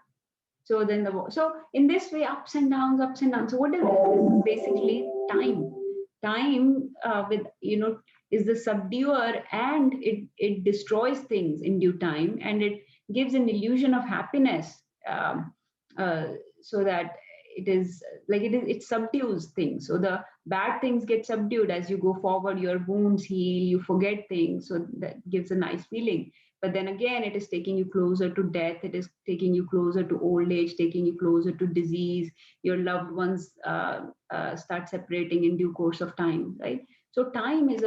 So then so in this way, ups and downs, ups and downs. So what is it? Basically time. Time is the subduer, and it destroys things in due time, and it gives an illusion of happiness, so that it subdues things. So the bad things get subdued as you go forward. Your wounds heal, you forget things. So that gives a nice feeling. But then again, it is taking you closer to death. It is taking you closer to old age, taking you closer to disease. Your loved ones start separating in due course of time, right? So time is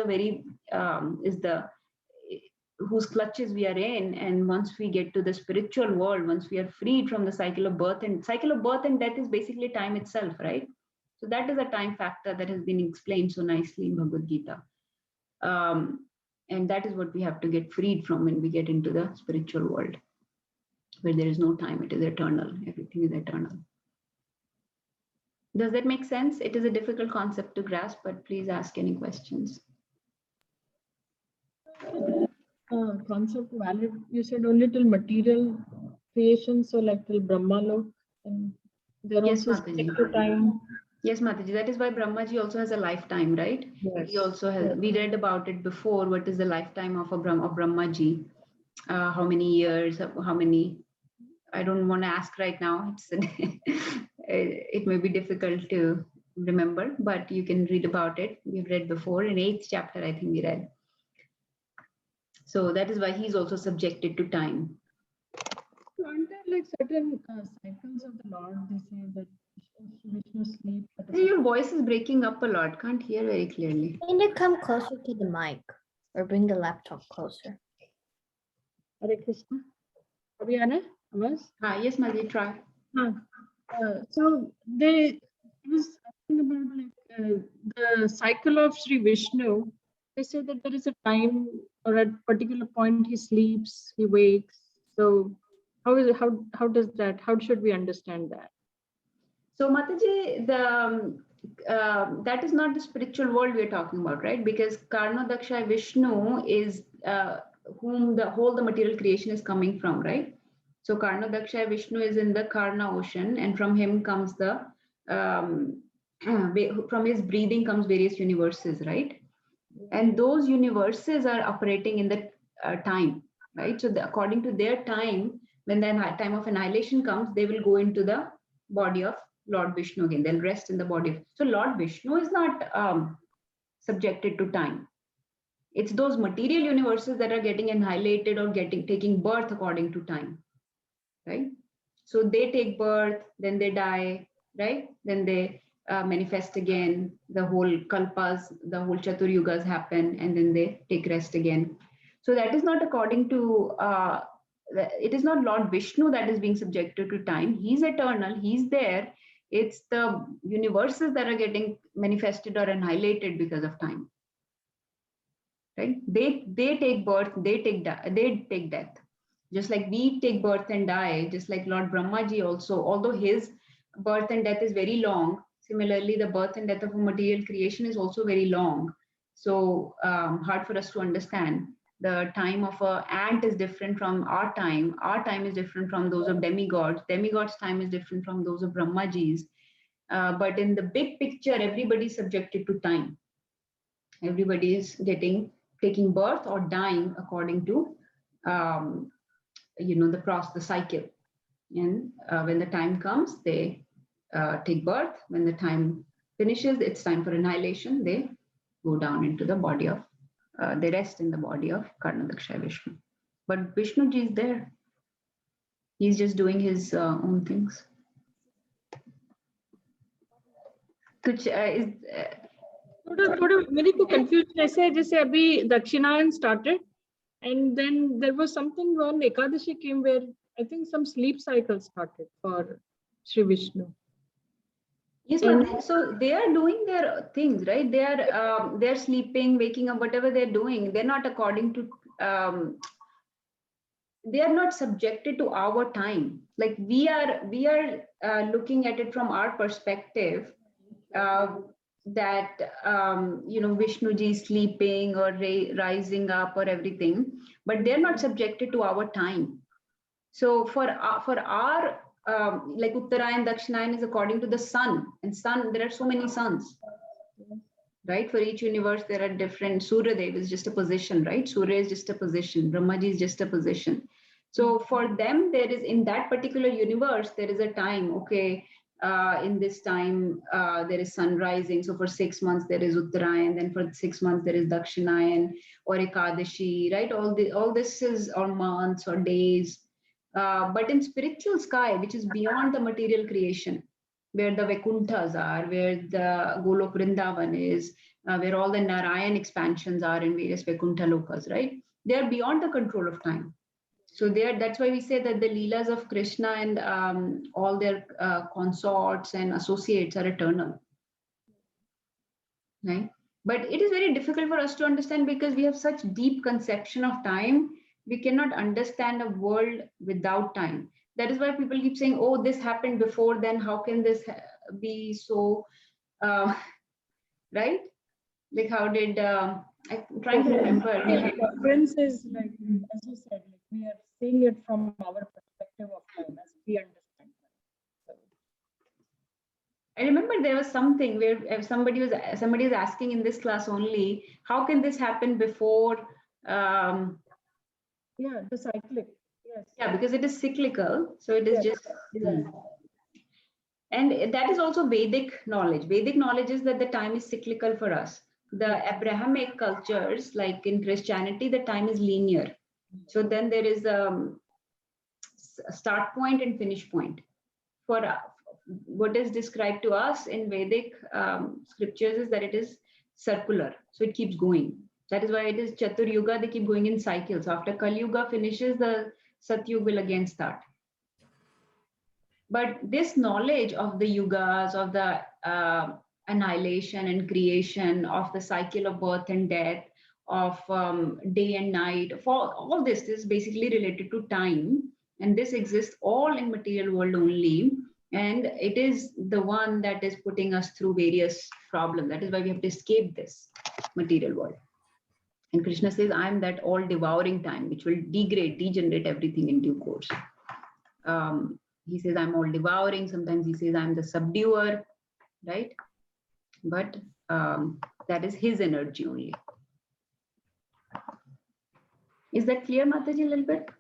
whose clutches we are in. And once we get to the spiritual world, once we are freed from the cycle of birth and death is basically time itself, right? So that is a time factor that has been explained so nicely in Bhagavad Gita. And that is what we have to get freed from when we get into the spiritual world, where there is no time. It is eternal. Everything is eternal. Does that make sense? It is a difficult concept to grasp, but please ask any questions. Concept valid. You said only till material creation, so like till Brahmalok, and there Yes, also Mataji. stick to time. Yes, Mataji. That is why Brahmaji also has a lifetime, right? Yes. He also has. We read about it before. What is the lifetime of Brahmaji? How many years? How many? I don't want to ask right now. It may be difficult to remember, but you can read about it. We've read before in 8th chapter. I think we read. So that is why he's also subjected to time. So aren't there like certain cycles of the Lord? They say that Vishnu sleep. Your voice is breaking up a lot. Can't hear very clearly. Can you come closer to the mic or bring the laptop closer? Hare Krishna. Abhiyana, Amas? Yes, Madhi, try. So they was asking about like the cycle of Sri Vishnu. They say that there is a time or at particular point he sleeps, he wakes. So how does that? How should we understand that? So Mataji, that is not the spiritual world we are talking about, right? Because Karna Daksha Vishnu is whom the whole the material creation is coming from, right? So Karna Daksha Vishnu is in the Karna ocean, and from him comes the from his breathing comes various universes, right? And those universes are operating in the time, right? So according to their time, when the time of annihilation comes, they will go into the body of Lord Vishnu again. They'll rest in the body. So Lord Vishnu is not subjected to time. It's those material universes that are getting annihilated or taking birth according to time, right? So they take birth, then they die, right? Then they manifest again. The whole kalpas, the whole chaturyugas happen, and then they take rest again. So that is not according to, it is not Lord Vishnu that is being subjected to time. He's eternal, he's there. It's the universes that are getting manifested or annihilated because of time, right? They take birth, they take death. Just like we take birth and die, just like Lord Brahmaji also, although his birth and death is very long, similarly, the birth and death of a material creation is also very long. So hard for us to understand. The time of an ant is different from our time. Our time is different from those of demigods. Demigods' time is different from those of Brahmaji's. But in the big picture, everybody is subjected to time. Everybody is taking birth or dying according to the cycle. And when the time comes, they take birth. When the time finishes, it's time for annihilation. They go down into the body of they rest in the body of Karnadaksha Vishnu. But Vishnu ji is there. He's just doing his own things. कुछ is थोड़ा मेरे को confusion ऐसे है जैसे अभी दक्षिणायन started and then there was something when Ekadashi came where I think some sleep cycle started for Sri Vishnu. yes, but so they are doing their things, right? They're sleeping, waking up, whatever they're doing. They're not according to. They are not subjected to our time. Like we are looking at it from our perspective. That Vishnu ji is sleeping or rising up or everything, but they're not subjected to our time. So for our like Uttarayan, Dakshinayan is according to the sun, and sun, there are so many suns, right? For each universe there are different. Surya Dev is just a position, right? Surya is just a position, Brahmaji is just a position. So for them, there is, in that particular universe, there is a time, okay, in this time there is sun rising. So for 6 months there is Uttarayan, then for 6 months there is Dakshinayan or Ekadashi, right? All this is, or months or days. But in spiritual sky, which is beyond the material creation, where the Vaikunthas are, where the Golok Vrindavan is, where all the Narayan expansions are in various Vaikuntha lokas, right? They are beyond the control of time. So that's why we say that the Leelas of Krishna and all their consorts and associates are eternal, right? But it is very difficult for us to understand because we have such deep conception of time. We cannot understand a world without time. That is why people keep saying, oh, this happened before, then how can this be so, right? Like how did, I'm trying to remember. Reference is like, as you said, like we are seeing it from our perspective of time as we understand. I remember there was something where somebody was asking in this class only, how can this happen before? Yeah, the cyclic. Yes. Yeah, because it is cyclical. So it is Yes. just. And that is also Vedic knowledge. Vedic knowledge is that the time is cyclical for us. The Abrahamic cultures, like in Christianity, the time is linear. So then there is a start point and finish point. For what is described to us in Vedic scriptures is that it is circular. So it keeps going. That is why it is Chatur Yuga, they keep going in cycles. After Kali Yuga finishes, the Satyug will again start. But this knowledge of the yugas, of the annihilation and creation, of the cycle of birth and death, of day and night, for all this is basically related to time. And this exists all in material world only. And it is the one that is putting us through various problems. That is why we have to escape this material world. And Krishna says, I am that all devouring time, which will degenerate everything in due course. He says, I'm all devouring. Sometimes he says, I'm the subduer, right? But that is his energy only. Is that clear, Mataji, a little bit?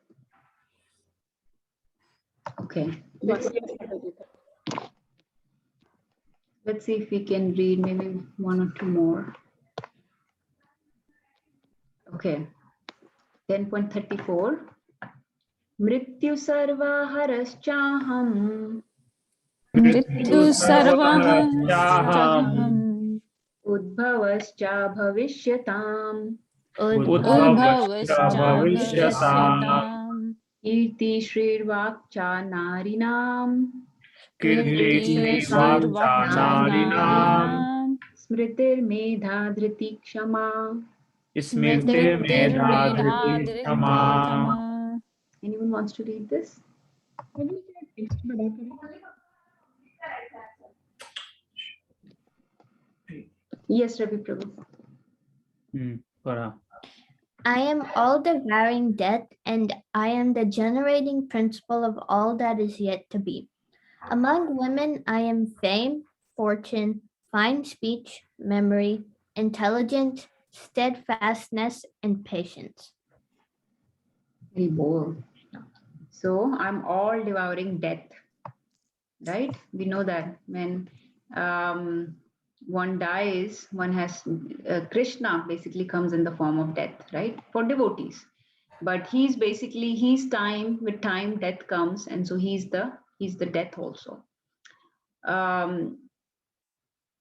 Okay. Let's see if we can read maybe one or two more. Okay. 10.34. Mrityu sarva haraschaham. Mrityu sarvaham. Udbhavascha bhavishyatam. Udbhavascha bhavishyatam. Kirti shrirvakcha narinam. Kirti shrirvakcha narinam. Smritir medha dhriti kshama. Smritir medha dhriti kshama. Anyone wants to read this? Yes, Ravi Prabhu. I am all devouring death, and I am the generating principle of all that is yet to be. Among women, I am fame, fortune, fine speech, memory, intelligence, steadfastness, and patience. Very bold. So I'm all devouring death, right? We know that when one dies, one has Krishna basically comes in the form of death, right? For devotees. But he's basically, he's time, with time death comes, and so he's the death also.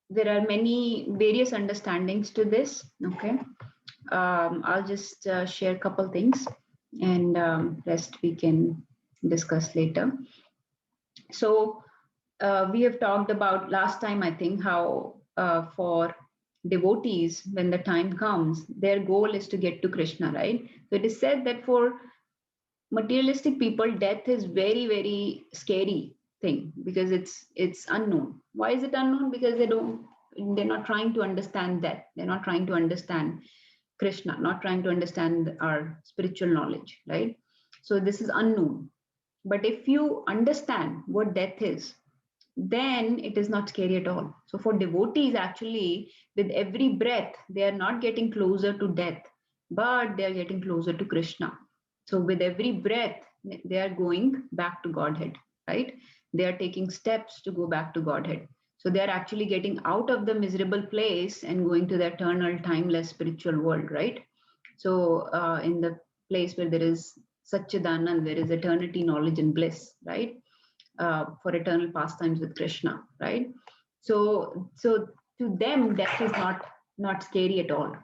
There are many various understandings to this. Okay, I'll just share a couple things, and rest we can discuss later. So we have talked about last time, I think, how for devotees, when the time comes, their goal is to get to Krishna, right? So it is said that for materialistic people, death is very, very scary thing because it's unknown. Why is it unknown? Because they're not trying to understand death. They're not trying to understand Krishna, not trying to understand our spiritual knowledge, right? So this is unknown. But if you understand what death is, then it is not scary at all. So for devotees, actually, with every breath, they are not getting closer to death, but they are getting closer to Krishna. So with every breath, they are going back to Godhead, right? They are taking steps to go back to Godhead. So they are actually getting out of the miserable place and going to the eternal, timeless spiritual world, right? So in the place where there is Satchidanand, there is eternity, knowledge, and bliss, right? For eternal pastimes with Krishna, right? So to them, death is not scary at all.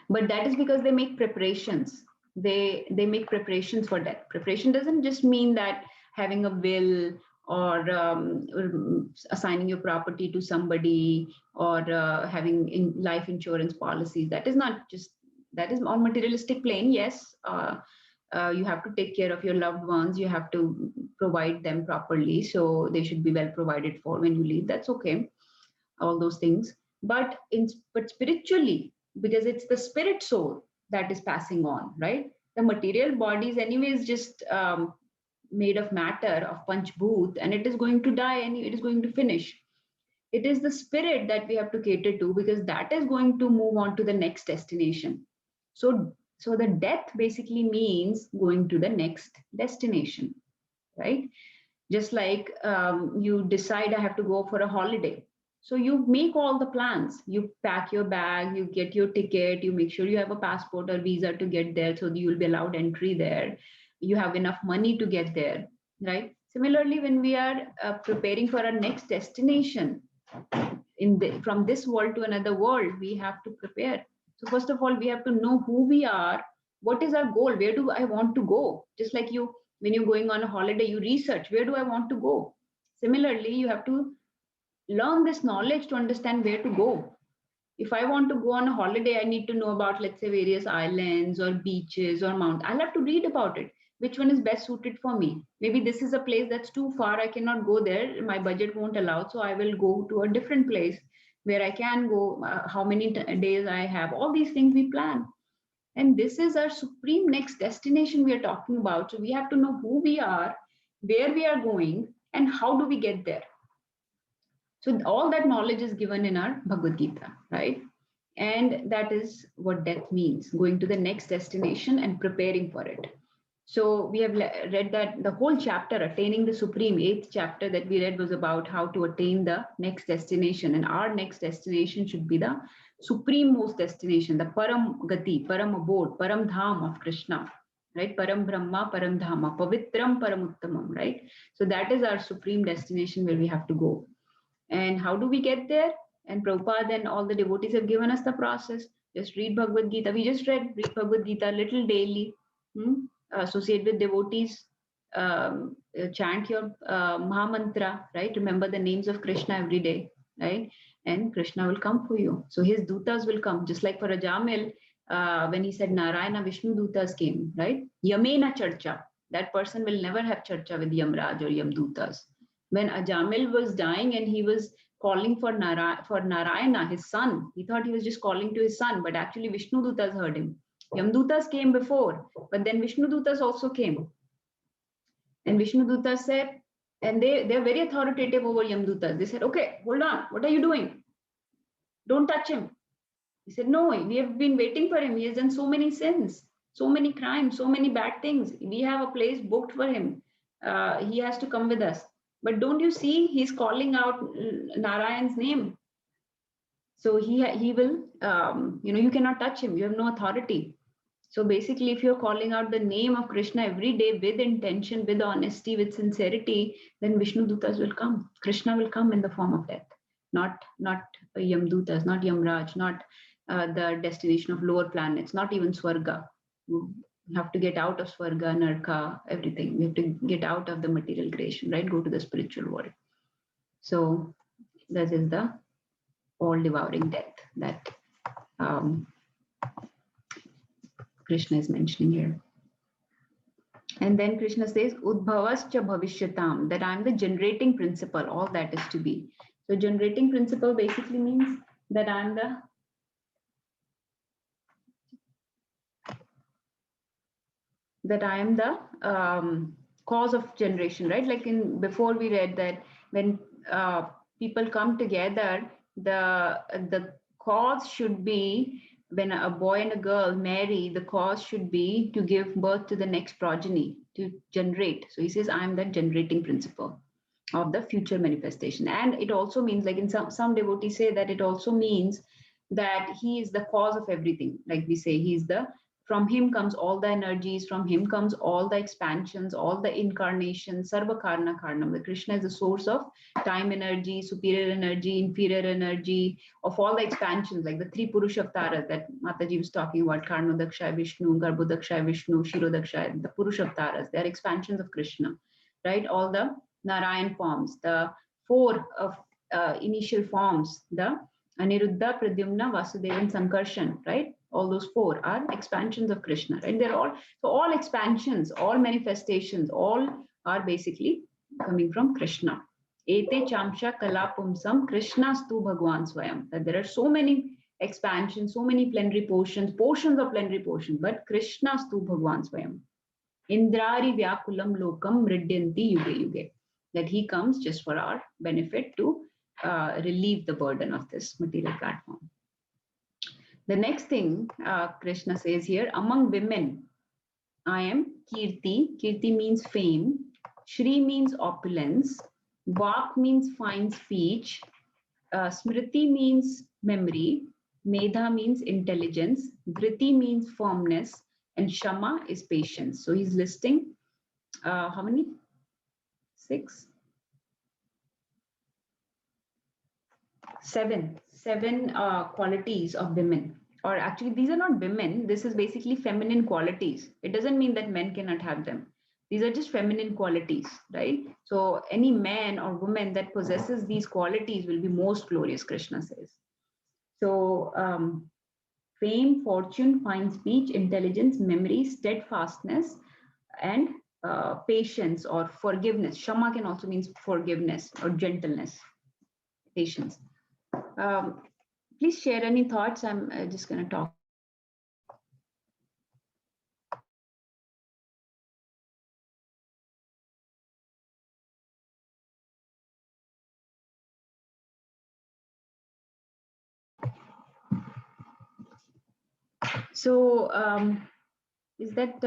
But that is because they make preparations. They make preparations for death. Preparation doesn't just mean that having a will or assigning your property to somebody or having life insurance policies. That is not just, that is on materialistic plane. Yes, you have to take care of your loved ones. You have to provide them properly, so they should be well provided for when you leave. That's okay, all those things. But spiritually, because it's the spirit soul that is passing on, right? The material body is anyways just made of matter, of panch bhoot, and it is going to die and it is going to finish. It is the spirit that we have to cater to, because that is going to move on to the next destination. So the death basically means going to the next destination, right? Just like you decide I have to go for a holiday. So you make all the plans. You pack your bag, you get your ticket, you make sure you have a passport or visa to get there, so you will be allowed entry there. You have enough money to get there, right? Similarly, when we are preparing for our next destination, from this world to another world, we have to prepare. So first of all, we have to know who we are, what is our goal, where do I want to go? Just like you, when you're going on a holiday, you research, where do I want to go? Similarly, you have to learn this knowledge to understand where to go. If I want to go on a holiday, I need to know about, let's say, various islands or beaches or mountains. I'll have to read about it. Which one is best suited for me? Maybe this is a place that's too far. I cannot go there. My budget won't allow. So I will go to a different place where I can go, how many days I have. All these things we plan. And this is our supreme next destination we are talking about. So we have to know who we are, where we are going, and how do we get there. So all that knowledge is given in our Bhagavad Gita, right? And that is what death means, going to the next destination and preparing for it. So we have read that the whole chapter, Attaining the Supreme, 8th chapter that we read was about how to attain the next destination. And our next destination should be the supreme most destination, the Param Gati, Param Abode, Param Dham of Krishna, right? Param Brahma, Param Dhama, Pavitram Paramuttamam, right? So that is our supreme destination where we have to go. And how do we get there? And Prabhupada and all the devotees have given us the process. Just read Bhagavad Gita. We just read Bhagavad Gita a little daily. Associate with devotees. Chant your Maha Mantra, right? Remember the names of Krishna every day, right? And Krishna will come for you. So his dutas will come. Just like for Ajamil, when he said Narayana, Vishnu dutas came, right? Yamena Charcha. That person will never have Charcha with Yamraj or Yamdutas. When Ajamil was dying and he was calling for Narayana, his son, he thought he was just calling to his son, but actually Vishnu Dutas heard him. Yamdutas came before, but then Vishnu Dutas also came. And Vishnu Dutas said, and they're very authoritative over Yamdutas. They said, okay, hold on, what are you doing? Don't touch him. He said, no, we have been waiting for him. He has done so many sins, so many crimes, so many bad things. We have a place booked for him. He has to come with us. But don't you see, he's calling out Narayan's name. So he will, you cannot touch him. You have no authority. So basically, if you're calling out the name of Krishna every day with intention, with honesty, with sincerity, then Vishnu Dutas will come. Krishna will come in the form of death, not Yam Dutas, not Yamraj, not the destination of lower planets, not even Swarga. You have to get out of Swarga, Narka, everything. We have to get out of the material creation, right? Go to the spiritual world. So that is the all-devouring death that Krishna is mentioning here. And then Krishna says, Udbhavascha bhavishyatam, that I'm the generating principle, all that is to be. So generating principle basically means that I'm the cause of generation, right? Like before we read that when people come together, the cause should be, when a boy and a girl marry, the cause should be to give birth to the next progeny, to generate. So he says, I'm that generating principle of the future manifestation. And it also means, like in some devotees say that it also means that he is the cause of everything. Like we say, from him comes all the energies, from him comes all the expansions, all the incarnations, sarva karna karnam. The Krishna is the source of time energy, superior energy, inferior energy, of all the expansions, like the three Purusha avatars that Mataji was talking about, Karnodaksha Vishnu, Garbhodaksha Vishnu, Shirodaksha, the Purusha avatars, they are expansions of Krishna, right? All the Narayan forms, the four of initial forms, the Aniruddha, Pradyumna, Vasudeva, and Sankarshan, right? All those four are expansions of Krishna, right? They're all expansions, all manifestations, all are basically coming from Krishna. Ete chamsha kala pumsam Krishnastu Bhagwan Swayam. That there are so many expansions, so many plenary portions of plenary portion, but Krishnastu Bhagwan Swayam. Indrari Vyakulam Lokam Mridyanti Yuge Yuge. That he comes just for our benefit to relieve the burden of this material platform. The next thing Krishna says here, among women, I am Kirti. Kirti means fame. Shri means opulence. Vak means fine speech. Smriti means memory. Medha means intelligence. Dhriti means firmness. And Shama is patience. So he's listing how many? 6? 7 qualities of women. Or actually, these are not women. This is basically feminine qualities. It doesn't mean that men cannot have them. These are just feminine qualities, right? So any man or woman that possesses these qualities will be most glorious, Krishna says. So fame, fortune, fine speech, intelligence, memory, steadfastness, and patience or forgiveness. Shama can also mean forgiveness or gentleness, patience. Please share any thoughts. I'm just going to talk. So is that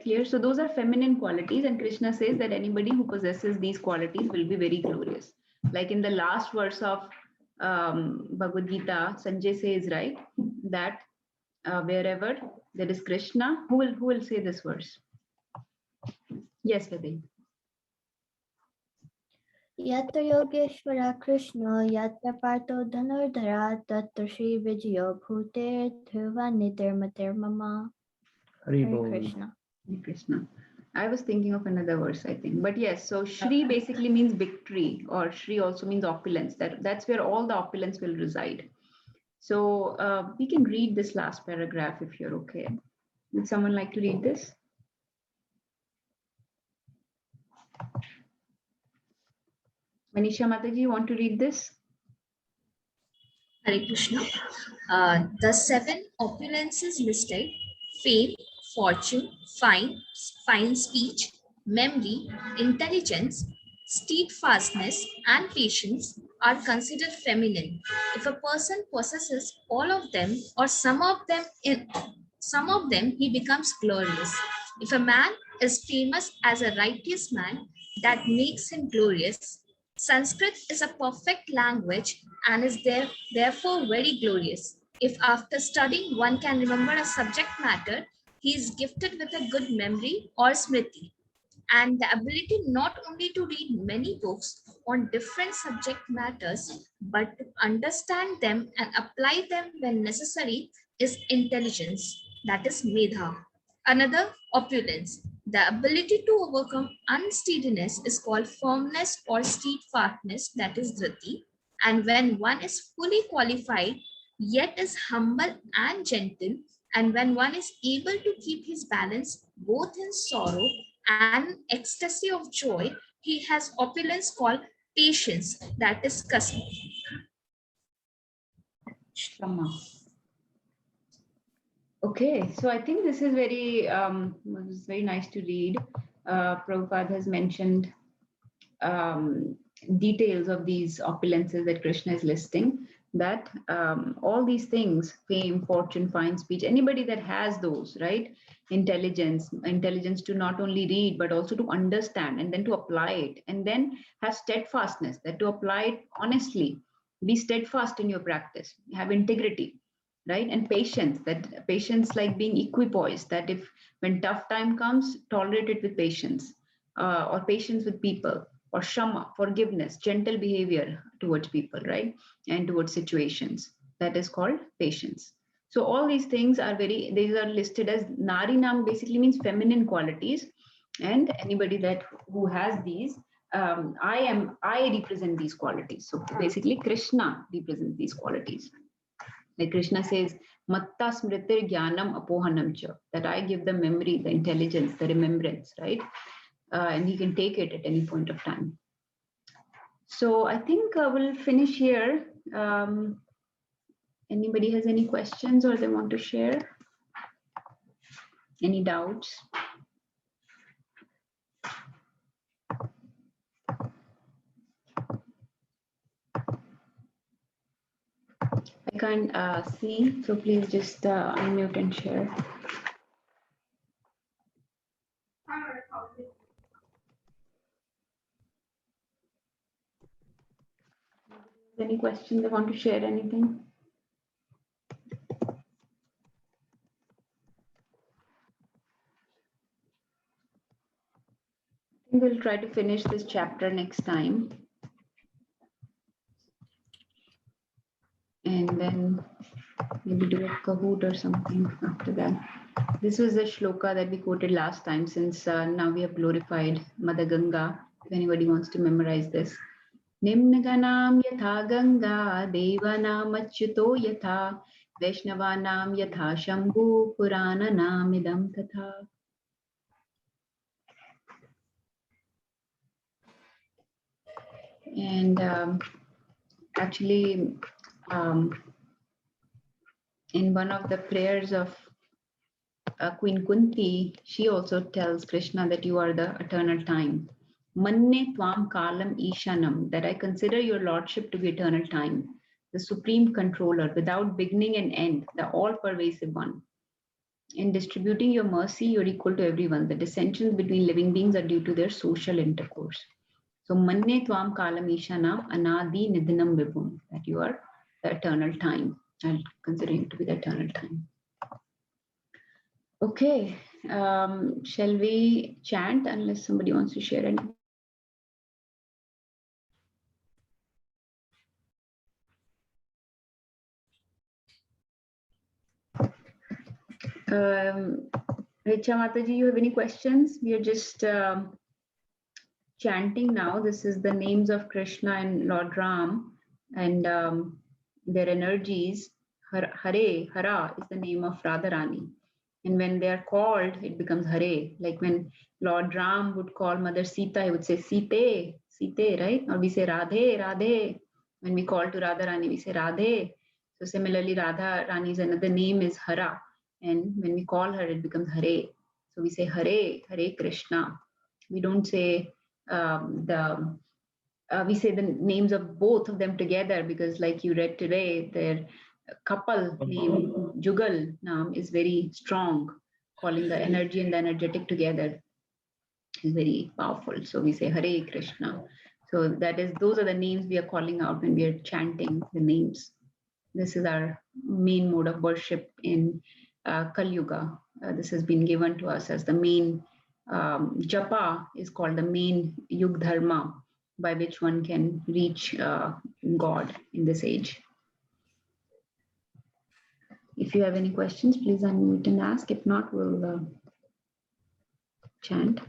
clear? So those are feminine qualities, and Krishna says that anybody who possesses these qualities will be very glorious. Like in the last verse of Bhagavad Gita, Sanjay says, right, that wherever there is Krishna, who will say this verse? Yes, Vedi. Yatra Yogeshwara Krishna, Yatra Partho Dhanurdhara, Tatra Shri Vijayo Bhuter Dhruva Nitir Matir Mama. Hare Krishna. Hare Krishna. I was thinking of another verse, I think. But yes, so Shri basically means victory, or Shri also means opulence. That's where all the opulence will reside. So we can read this last paragraph if you're okay. Would someone like to read this? Manisha Mataji, you want to read this? Hare Krishna. The 7 opulences listed, fame, fortune, fine speech, memory, intelligence, steadfastness, and patience are considered feminine. If a person possesses all of them or some of them, he becomes glorious. If a man is famous as a righteous man, that makes him glorious. Sanskrit is a perfect language and is therefore very glorious. If after studying one can remember a subject matter, he is gifted with a good memory or smriti, and the ability not only to read many books on different subject matters, but to understand them and apply them when necessary is intelligence, that is medha. Another, opulence. The ability to overcome unsteadiness is called firmness or steadfastness, that is dhriti. And when one is fully qualified, yet is humble and gentle, and when one is able to keep his balance both in sorrow and ecstasy of joy, he has opulence called patience, that is kasma. Shama. Okay, so I think this is was very nice to read. Prabhupada has mentioned details of these opulences that Krishna is listing, that all these things, fame, fortune, fine speech, anybody that has those, right? Intelligence to not only read, but also to understand and then to apply it, and then have steadfastness, that to apply it honestly, be steadfast in your practice, have integrity, right? And patience, that patience like being equipoised, that if when tough time comes, tolerate it with patience, or patience with people, or shama, forgiveness, gentle behavior towards people, right? And towards situations. That is called patience. So all these things are these are listed as narinam, basically means feminine qualities. And anybody who has these, I represent these qualities. So basically Krishna represents these qualities. Like Krishna says, matta smritir jnanam apohanam cha, that I give the memory, the intelligence, the remembrance, right? And he can take it at any point of time. So I think we'll finish here. Anybody has any questions or they want to share? Any doubts? I can't see, so please just unmute and share. Any questions? They want to share anything? I think we'll try to finish this chapter next time. And then maybe do a Kahoot or something after that. This was the shloka that we quoted last time, since now we have glorified Mother Ganga. If anybody wants to memorize this. Nimnaganam yatha Ganga, Devanam achyuto yatha, Vaishnavanam yatha Shambhu, Purananam idam tatha. And actually, in one of the prayers of Queen Kunti, she also tells Krishna that you are the eternal time. Manne tvam kalam ishanam, that I consider your lordship to be eternal time, the supreme controller, without beginning and end, the all-pervasive one. In distributing your mercy, you're equal to everyone. The dissensions between living beings are due to their social intercourse. So manne tvam kalam ishanam anadi nidhanam vibhum, that you are the eternal time. I'll consider you to be the eternal time. Okay, shall we chant unless somebody wants to share anything? Richa Mataji, you have any questions? We are just chanting now. This is the names of Krishna and Lord Ram and their energies. Hare, Hara is the name of Radharani. And when they are called, it becomes Hare. Like when Lord Ram would call Mother Sita, he would say Site, Site, right? Or we say Radhe, Radhe. When we call to Radharani, we say Radhe. So similarly, Radharani's another name is Hara. And when we call her, it becomes Hare. So we say Hare, Hare Krishna. We don't say we say the names of both of them together, because like you read today, their couple name Jugal Naam is very strong. Calling the energy and the energetic together is very powerful. So we say Hare Krishna. So those are the names we are calling out when we are chanting the names. This is our main mode of worship in Kali Yuga. This has been given to us as the main japa is called the main yug dharma by which one can reach God in this age. If you have any questions, please unmute and ask. If not, we'll chant.